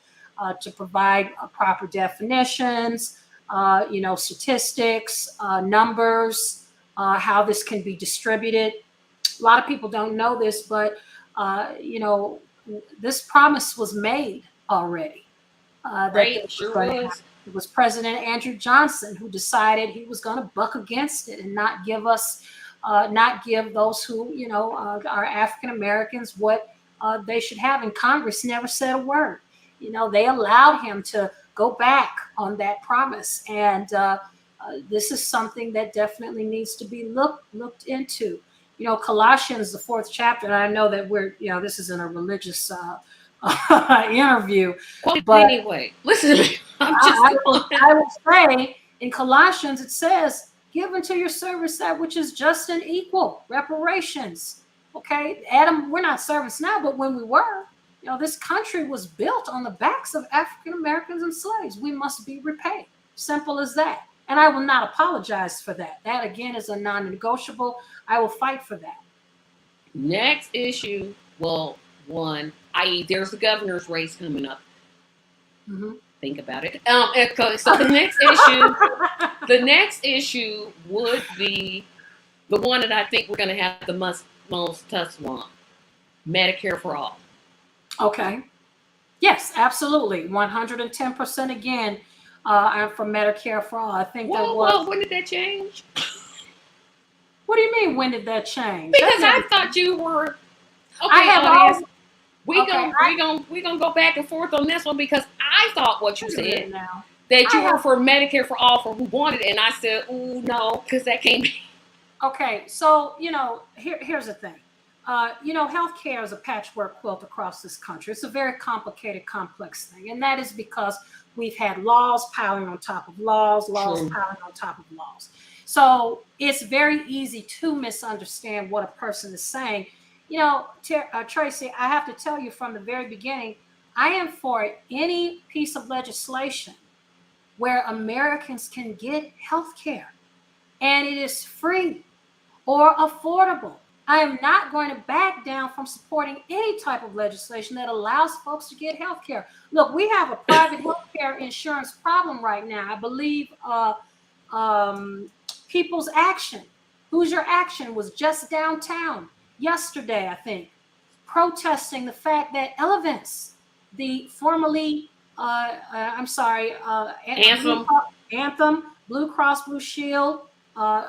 to provide proper definitions, statistics, numbers, how this can be distributed. A lot of people don't know this, but, this promise was made already. Right, sure was. It was President Andrew Johnson who decided he was going to buck against it and not give those who, are African Americans what they should have. And Congress never said a word. They allowed him to go back on that promise. And this is something that definitely needs to be looked into. Colossians, the 4th chapter, and I know that this isn't a religious interview. But anyway, listen to me. I will say in Colossians, it says, give unto your servants that which is just and equal, reparations. Okay, Adam, we're not servants now, but when we were, this country was built on the backs of African Americans and slaves. We must be repaid. Simple as that. And I will not apologize for that. That, again, is a non-negotiable. I will fight for that. Next issue, one, i.e., there's the governor's race coming up. Mm-hmm. Think about it. So the next issue would be the one that I think we're going to have the most tussle on: Medicare for all. Okay. Yes, absolutely, 110% again. I'm for Medicare for all. I think when did that change? What do you mean? When did that change? Because I thought you were. Okay, we're gonna go back and forth on this one, because I thought what you said that you were for Medicare for all for who wanted it, and I said, ooh, no, because that can't be. Okay, so here's the thing. healthcare is a patchwork quilt across this country. It's a very complicated, complex thing. And that is because we've had laws piling on top of laws, True. piling on top of laws. So it's very easy to misunderstand what a person is saying. Tracy, I have to tell you from the very beginning, I am for any piece of legislation where Americans can get health care and it is free or affordable. I am not going to back down from supporting any type of legislation that allows folks to get health care. Look, we have a private health care insurance problem right now. I believe People's Action, Hoosier Action, was just downtown yesterday, I think, protesting the fact that Elevance, the formerly, Anthem, Blue Cross Blue Shield,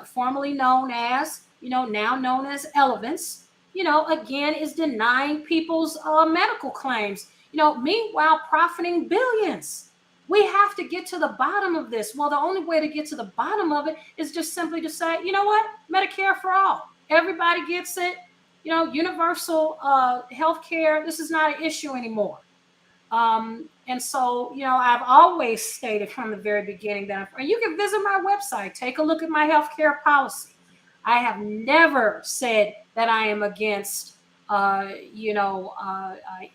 formerly known as, now known as Elevance, again, is denying people's medical claims, meanwhile profiting billions. We have to get to the bottom of this. Well, the only way to get to the bottom of it is just simply to say, you know what, Medicare for all. Everybody gets it. Universal health care. This is not an issue anymore. And so, I've always stated from the very beginning that, and you can visit my website, take a look at my healthcare policy. I have never said that I am against,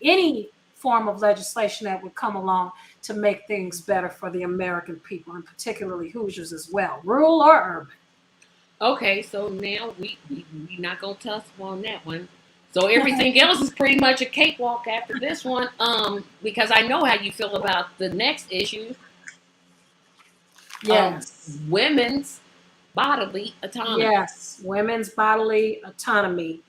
any form of legislation that would come along to make things better for the American people, and particularly Hoosiers as well, rural or urban. Okay, so now we not gonna tussle on that one. So everything else is pretty much a cakewalk after this one. Because I know how you feel about the next issue. Yes. Women's bodily autonomy. Yes, women's bodily autonomy.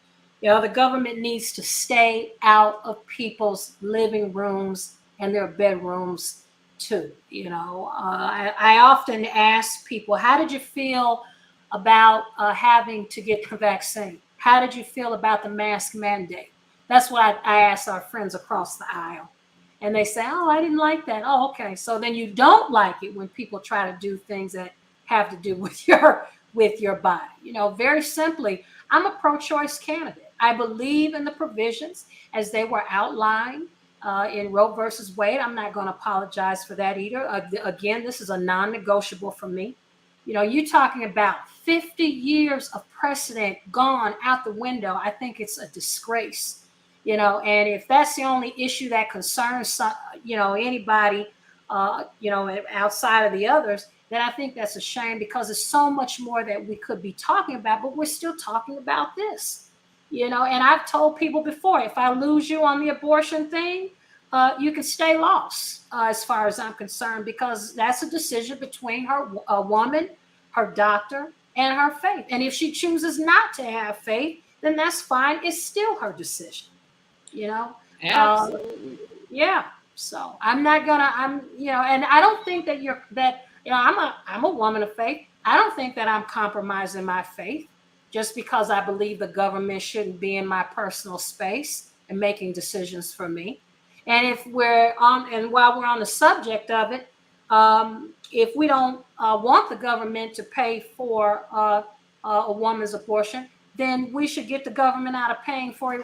The government needs to stay out of people's living rooms and their bedrooms too. I often ask people, how did you feel about having to get the vaccine? How did you feel about the mask mandate? That's what I asked our friends across the aisle. And they say, oh, I didn't like that. Oh, okay. So then you don't like it when people try to do things that have to do with your body. Very simply, I'm a pro-choice candidate. I believe in the provisions as they were outlined in Roe versus Wade. I'm not going to apologize for that either. Again, this is a non-negotiable for me. You're talking about 50 years of precedent gone out the window. I think it's a disgrace, and if that's the only issue that concerns, anybody, outside of the others, then I think that's a shame, because there's so much more that we could be talking about, but we're still talking about this, and I've told people before, if I lose you on the abortion thing, you can stay lost as far as I'm concerned, because that's a decision between a woman, her doctor, and her faith. And if she chooses not to have faith, then that's fine. It's still her decision, Absolutely. Yeah. So I'm not gonna. and I don't think that I'm a woman of faith. I don't think that I'm compromising my faith just because I believe the government shouldn't be in my personal space and making decisions for me. And if and while we're on the subject of it, if we don't want the government to pay for a woman's abortion, then we should get the government out of paying for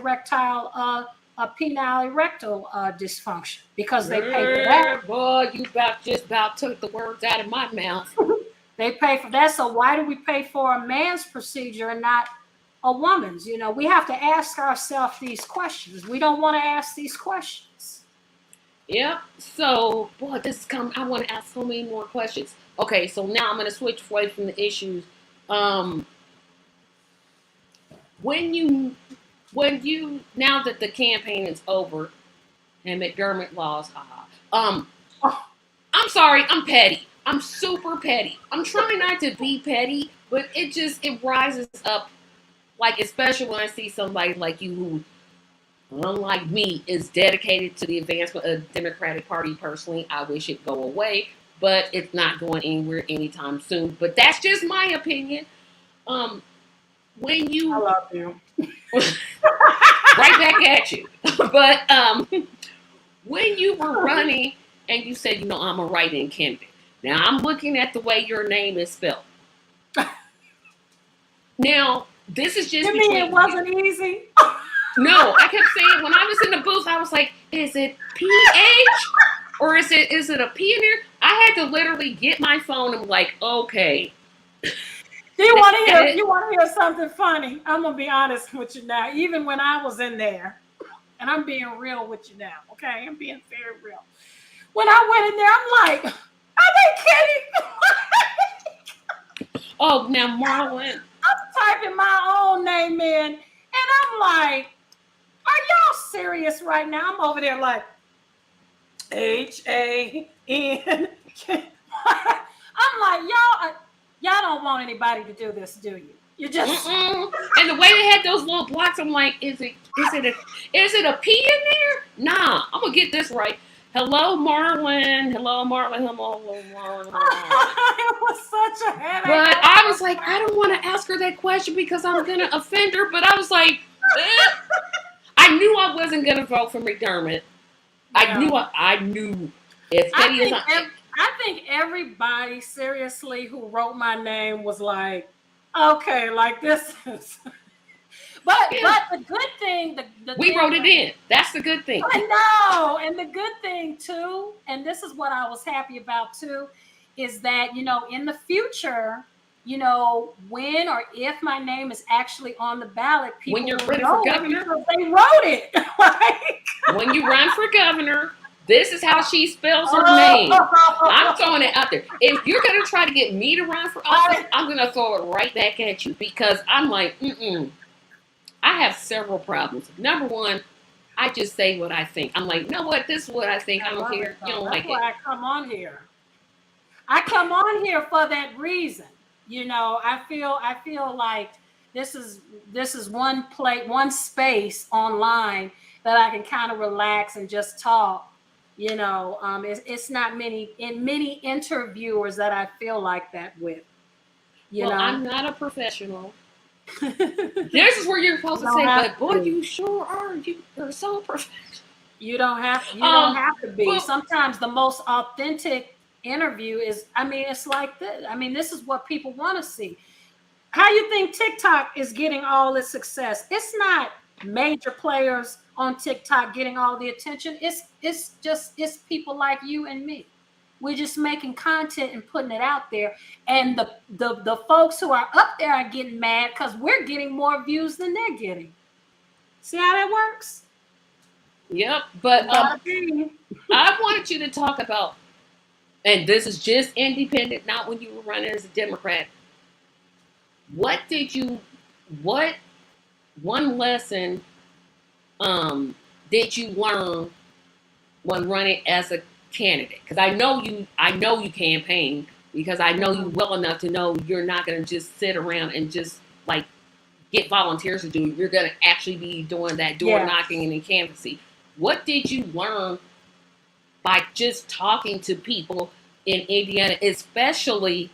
penile erectile dysfunction, because they pay for that. Boy, you about took the words out of my mouth. They pay for that. So why do we pay for a man's procedure and not a woman's? We have to ask ourselves these questions. We don't want to ask these questions. Yep. So, boy, I want to ask so many more questions. Okay, so now I'm going to switch away from the issues. When you now that the campaign is over and McDermott lost, I'm sorry, I'm petty. I'm super petty. I'm trying not to be petty, but it rises up, like, especially when I see somebody like you who, unlike me, is dedicated to the advancement of the Democratic Party. Personally, I wish it go away, but it's not going anywhere anytime soon. But that's just my opinion. I love you. Right back at you. But when you were running and you said, I'm a write-in candidate. Now I'm looking at the way your name is spelled. Now, this is just You mean between it wasn't easy? No, I kept saying when I was in the booth, I was like, is it PH or is it a P in there? I had to literally get my phone and be like, okay. Do you want to hear something funny? I'm gonna be honest with you now. Even when I was in there, and I'm being real with you now, okay? I'm being very real. When I went in there, I'm like, are they kidding? Oh, now Marlon. I'm typing my own name in, and I'm like, are y'all serious right now? I'm over there like HAN. I'm like, y'all don't want anybody to do this, do you? You just And the way they had those little blocks, I'm like, is it a P in there? Nah, I'm gonna get this right. Hello, Marlon. Hello, Marlon. Hello, Marlon. It was such a headache. But I was like, I don't want to ask her that question because I'm gonna offend her. But I was like, I knew I wasn't gonna vote for McDermott. Yeah. I knew if Teddy is not. I think everybody seriously who wrote my name was like, okay, like this is. But the good thing, we wrote it in. That's the good thing. I know, and the good thing too, and this is what I was happy about too, is that in the future, when or if my name is actually on the ballot, people when you're running for governor, they wrote it. When you run for governor, this is how she spells her name. I'm throwing it out there. If you're gonna try to get me to run for office, I'm gonna throw it right back at you because I'm like, I have several problems. Number one, I just say what I think. I'm like, you know what? This is what I think. I don't care. You don't like it. That's why I come on here. I come on here for that reason. I feel like this is one space online that I can kind of relax and just talk. It's not many interviewers that I feel like that with. I'm not a professional. This is where you're supposed to say, but boy, you sure are. You're so professional. You don't have to be. But sometimes the most authentic interview is, it's like this. This is what people want to see. How you think TikTok is getting all this success? It's not major players on TikTok getting all the attention. It's people like you and me. We're just making content and putting it out there. And the folks who are up there are getting mad because we're getting more views than they're getting. See how that works? Yep. But I wanted you to talk about, and this is just independent, not when you were running as a Democrat. What one lesson did you learn when running as a candidate? Because I know you campaign, because I know you well enough to know you're not going to just sit around and just like get volunteers to do it. You're going to actually be doing that door knocking and canvassing. What did you learn by just talking to people in Indiana, especially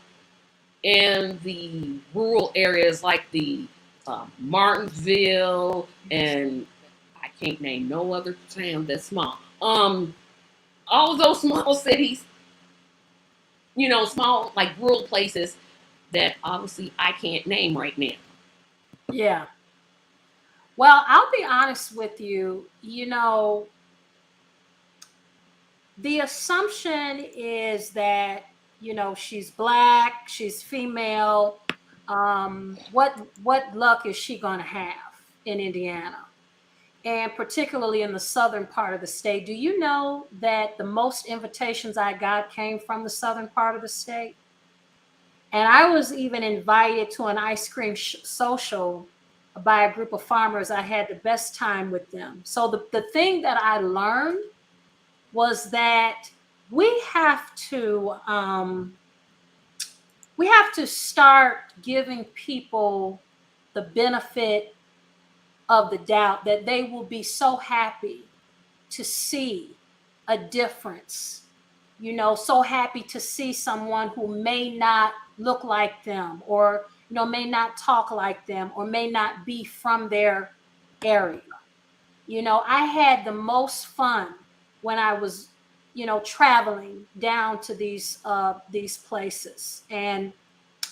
in the rural areas like the Martinsville, and I can't name no other town that's small. All of those small cities, small like rural places that obviously I can't name right now. Yeah. Well, I'll be honest with you. The assumption is that she's Black, she's female. What luck is she going to have in Indiana? And particularly in the southern part of the state. Do you know that the most invitations I got came from the southern part of the state? And I was even invited to an ice cream social by a group of farmers. I had the best time with them. So the thing that I learned was that we have to start giving people the benefit of the doubt, that they will be so happy to see a difference, so happy to see someone who may not look like them, or may not talk like them, or may not be from their area. I had the most fun when I was traveling down to these places, and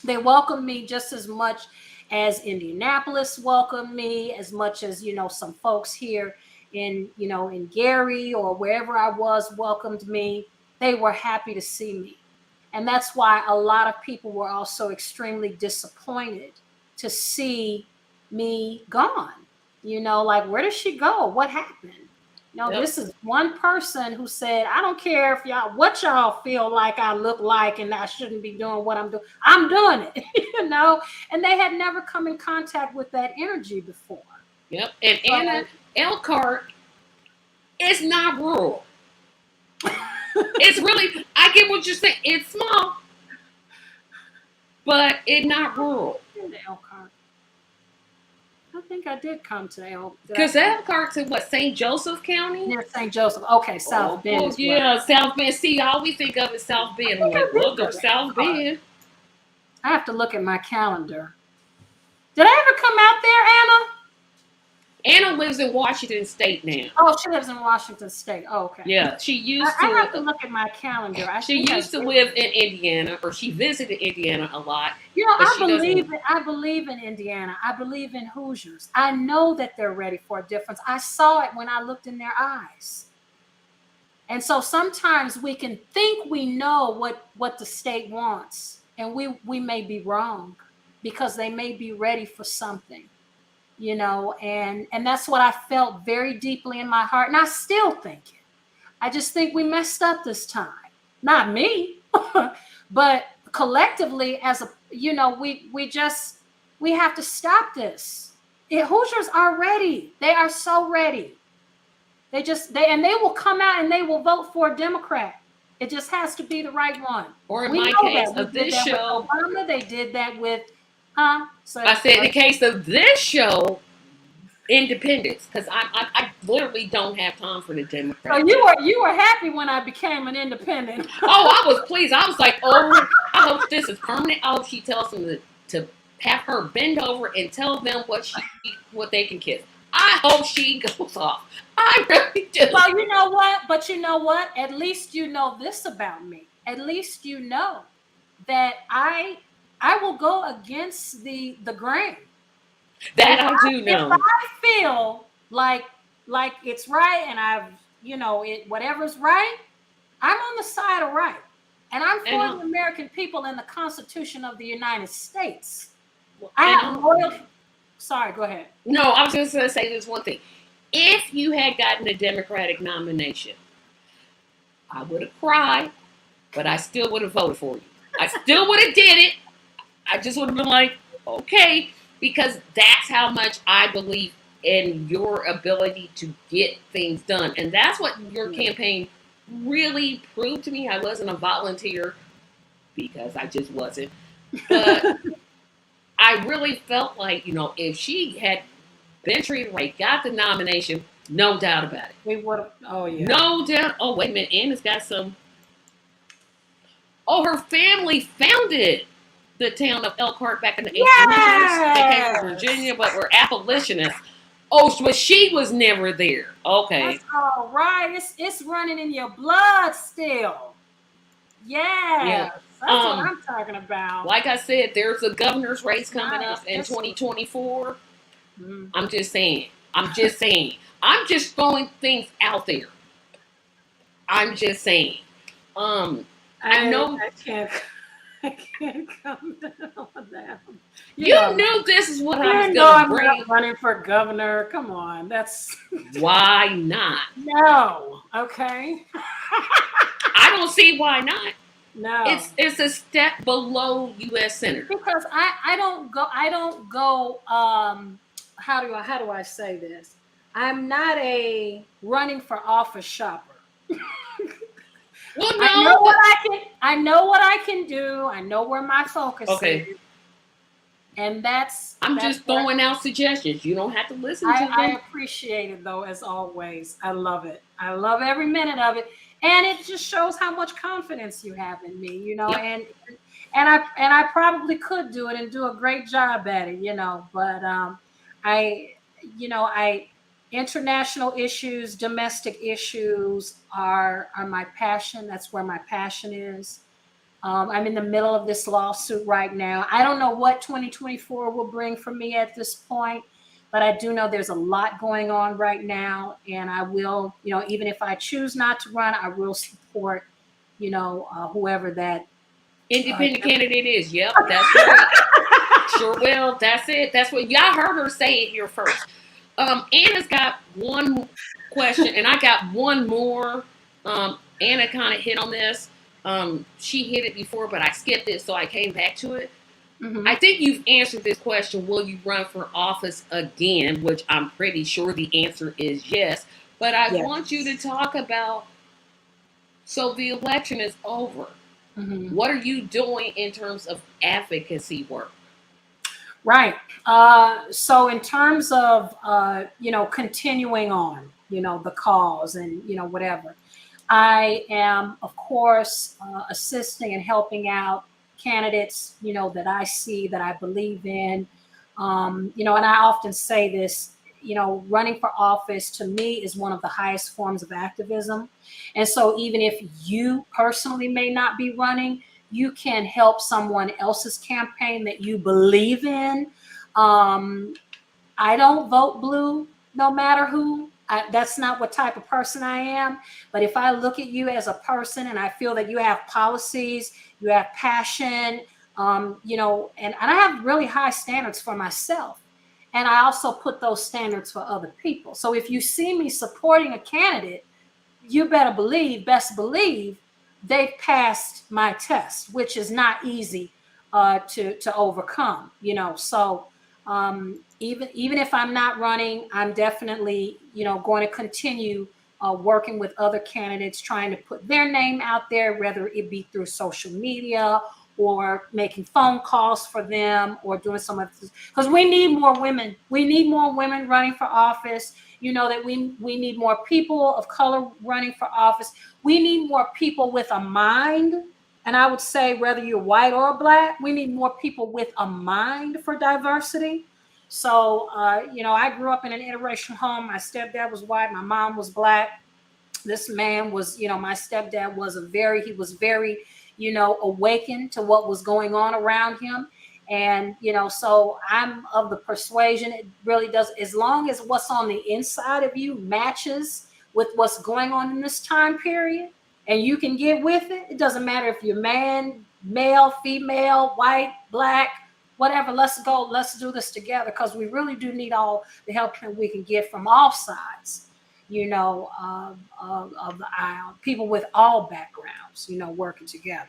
they welcomed me just as much as Indianapolis welcomed me, as much as, some folks here in Gary or wherever I was welcomed me. They were happy to see me. And that's why a lot of people were also extremely disappointed to see me gone. Like, where did she go? What happened? This is one person who said, I don't care if what y'all feel like I look like and I shouldn't be doing what I'm doing. I'm doing it, and they had never come in contact with that energy before. Yep. And so, Anna, Elkhart is not rural. It's really, I get what you're saying. It's small, but it's not rural. Elkhart. I think I did come to Elkhart. Because Elkhart's in what, St. Joseph County? Near St. Joseph. Okay, South Bend. Oh, yeah, South Bend. See, I always think of it South Bend. I'm like, look up South Bend. I have to look at my calendar. Did I ever come out there, Anna? Anna lives in Washington State now. Oh, she lives in Washington State. Oh, okay. Yeah, she used to. I have to look at my calendar. She used to live in Indiana, or she visited Indiana a lot. I believe in Indiana. I believe in Hoosiers. I know that they're ready for a difference. I saw it when I looked in their eyes. And so sometimes we can think we know what the state wants, and we may be wrong because they may be ready for something. And that's what I felt very deeply in my heart. And I still think it. I just think we messed up this time. Not me, but collectively as we have to stop this. Hoosiers are ready. They are so ready. They will come out and they will vote for a Democrat. It just has to be the right one. Or in my case of this show, Obama, they did that with So I said in the case of this show, independence, because I literally don't have time for the Democrats. So you were happy when I became an independent. Oh, I was pleased. I was like, oh, I hope this is permanent. I hope she tells them to have her bend over and tell them what they can kiss. I hope she goes off. I really do. Well, you know what? But you know what? At least you know this about me. At least you know that I will go against the grain. That I do know. If I feel like it's right and whatever's right, I'm on the side of right. And I'm for the American people and the Constitution of the United States. I have loyalty. Sorry, go ahead. No, I was just going to say this one thing. If you had gotten a Democratic nomination, I would have cried, but I still would have voted for you. I still would have did it. I just would have been like, okay, because that's how much I believe in your ability to get things done. And that's what your campaign really proved to me. I wasn't a volunteer because I just wasn't. But I really felt like, if she had been treated right, got the nomination, no doubt about it. We would have, oh yeah. No doubt. Oh, wait a minute. Anna's got some. Oh, her family founded the town of Elkhart back in the 1800s. They came from Virginia, but were abolitionists. Oh, but she was never there. Okay. That's all right. It's running in your blood still. Yeah. That's what I'm talking about. Like I said, there's a governor's race coming up in 2024. Mm-hmm. I'm just saying. I'm just throwing things out there. I'm just saying. I know. I can't come down on that. You knew this is what I was going to bring. I'm not running for governor. Come on. That's. Why not? No. Okay. I don't see why not. No. It's a step below U.S. Senator. Because I don't go how do I say this? I'm not a running for office shopper. Well, no. I know what I can do. I know where my focus is. And I'm just throwing out suggestions. You don't have to listen to them. I appreciate it though, as always. I love it. I love every minute of it. And it just shows how much confidence you have in me, yep. and I probably could do it and do a great job at it, but international issues, domestic issues are my passion. That's where my passion is. I'm in the middle of this lawsuit right now. I don't know what 2024 will bring for me at this point, but I do know there's a lot going on right now. And I will, even if I choose not to run, I will support, whoever that Independent candidate is. Yep, that's right. Sure will. That's it. That's what y'all heard her say it here first. Anna's got one question, and I got one more. Anna kind of hit on this. She hit it before, but I skipped it, so I came back to it. Mm-hmm. I think you've answered this question. Will you run for office again? Which I'm pretty sure the answer is yes. But I want you to talk about, so the election is over. Mm-hmm. What are you doing in terms of advocacy work? Right. So in terms of, continuing on, the cause and, whatever, I am, of course, assisting and helping out candidates, that I see, that I believe in, and I often say this, running for office to me is one of the highest forms of activism. And so even if you personally may not be running, you can help someone else's campaign that you believe in. I don't vote blue no matter who. That's not what type of person I am. But if I look at you as a person and I feel that you have policies, you have passion, and I have really high standards for myself. And I also put those standards for other people. So if you see me supporting a candidate, you better believe, best believe, they've passed my test, which is not easy to overcome. So even if I'm not running, I'm definitely going to continue working with other candidates, trying to put their name out there, whether it be through social media or making phone calls for them or doing some of this, because we need more women. We need more women running for office. That we need more people of color running for office. We need more people with a mind. And I would say whether you're white or black, we need more people with a mind for diversity. So, I grew up in an interracial home. My stepdad was white. My mom was black. This man was, my stepdad was he was very, awakened to what was going on around him. And, so I'm of the persuasion it really does, as long as what's on the inside of you matches with what's going on in this time period, and you can get with it. It doesn't matter if you're man, male, female, white, black, whatever. Let's go. Let's do this together, because we really do need all the help that we can get from all sides, of the aisle, people with all backgrounds, working together.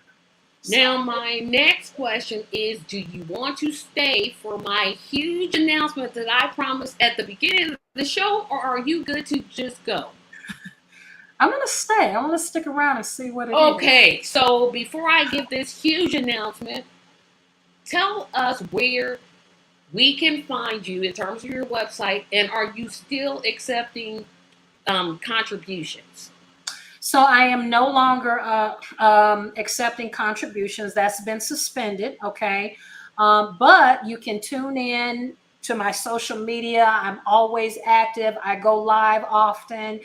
Now, my next question is, do you want to stay for my huge announcement that I promised at the beginning of the show, or are you good to just go? I'm going to stay. I want to stick around and see what it is. Okay, so before I give this huge announcement, tell us where we can find you in terms of your website, and are you still accepting contributions? So I am no longer accepting contributions. That's been suspended, okay? But you can tune in to my social media. I'm always active. I go live often,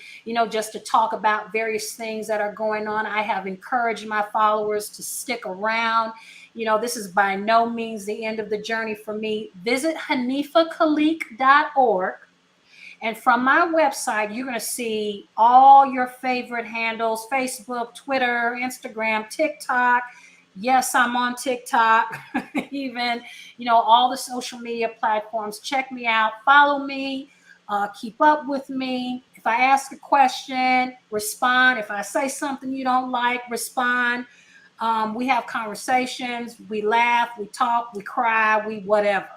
just to talk about various things that are going on. I have encouraged my followers to stick around. This is by no means the end of the journey for me. Visit HaneefahKhaaliq.org. And from my website, you're going to see all your favorite handles: Facebook, Twitter, Instagram, TikTok. Yes, I'm on TikTok, even, all the social media platforms. Check me out, follow me, keep up with me. If I ask a question, respond. If I say something you don't like, respond. We have conversations, we laugh, we talk, we cry, we whatever.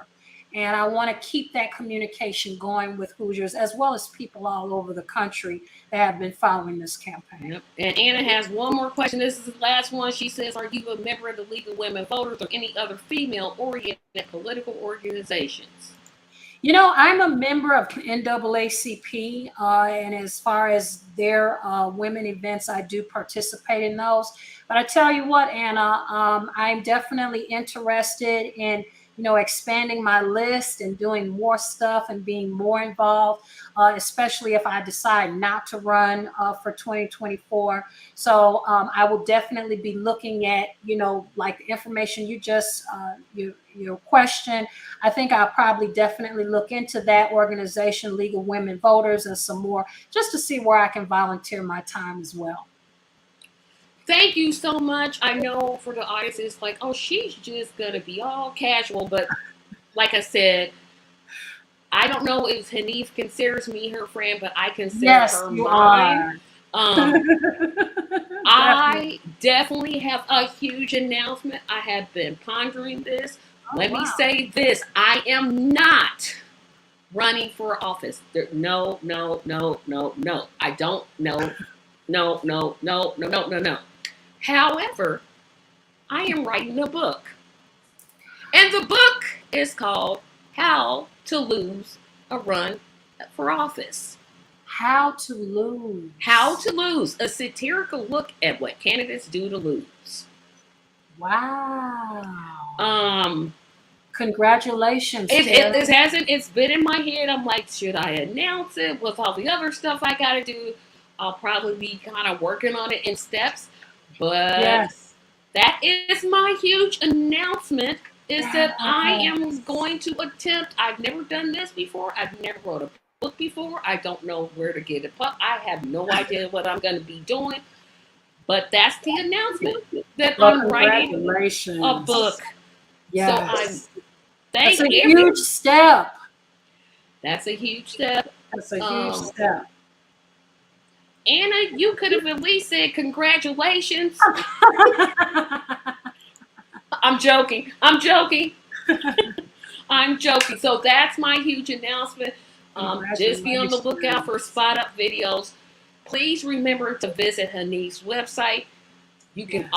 And I want to keep that communication going with Hoosiers, as well as people all over the country that have been following this campaign. Yep. And Anna has one more question. This is the last one. She says, are you a member of the League of Women Voters or any other female-oriented political organizations? I'm a member of NAACP, and as far as their women events, I do participate in those. But I tell you what, Anna, I'm definitely interested in expanding my list and doing more stuff and being more involved, especially if I decide not to run for 2024. So I will definitely be looking at, like the information you just, your question. I think I'll probably definitely look into that organization, League of Women Voters, and some more, just to see where I can volunteer my time as well. Thank you so much. I know for the audience, it's like, oh, she's just going to be all casual. But like I said, I don't know if Haneefah considers me her friend, but I consider her mine. I definitely have a huge announcement. I have been pondering this. Let me say this. I am not running for office. No. I don't know. No. However, I am writing a book. And the book is called How to Lose a Run for Office. How to lose. How to lose. A satirical look at what candidates do to lose. Wow. Congratulations. It's been in my head. I'm like, should I announce it with all the other stuff I got to do? I'll probably be kind of working on it in steps. But yes, that is my huge announcement, is that I am going to attempt. I've never done this before. I've never wrote a book before. I don't know where to get it. I have no idea what I'm going to be doing. But that's the announcement, that I'm writing a book. Yes. So that's a huge step. That's a huge step. That's a huge step. Anna, you could have at least said congratulations. I'm joking. I'm joking. So that's my huge announcement. Just be on the lookout for spot up videos. Please remember to visit Haneefah's website. You're going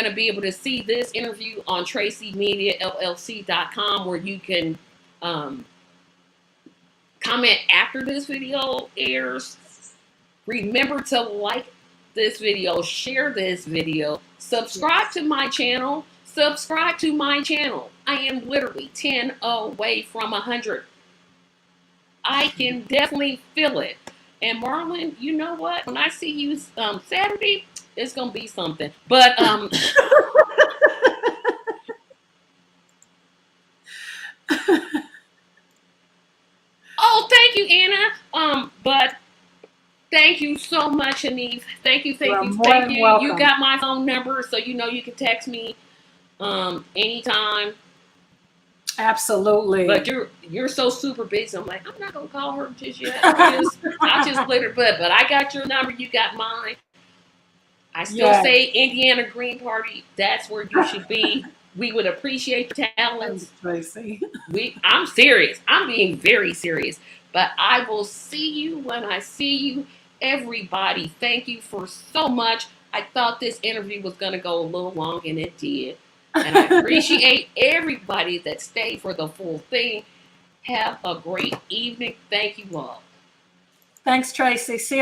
to be able to see this interview on TracyMediaLLC.com, where you can comment after this video airs. Remember to like this video, share this video, subscribe to my channel. I am literally 10 away from 100. I can definitely feel it. And Marlon, you know what? When I see you Saturday, it's going to be something. But oh, thank you, Anna. But thank you so much, Haneefah. Thank you. Welcome. You got my phone number, so you can text me anytime. Absolutely. But you're so super busy. I'm like, I'm not gonna call her just yet. I'll just let her. But I got your number. You got mine. I still say Indiana Green Party. That's where you should be. We would appreciate your talents. Tracy. I'm serious. I'm being very serious. But I will see you when I see you. Everybody, thank you for so much. I thought this interview was going to go a little long, and it did. And I appreciate everybody that stayed for the full thing. Have a great evening. Thank you all. Thanks, Tracy. See you.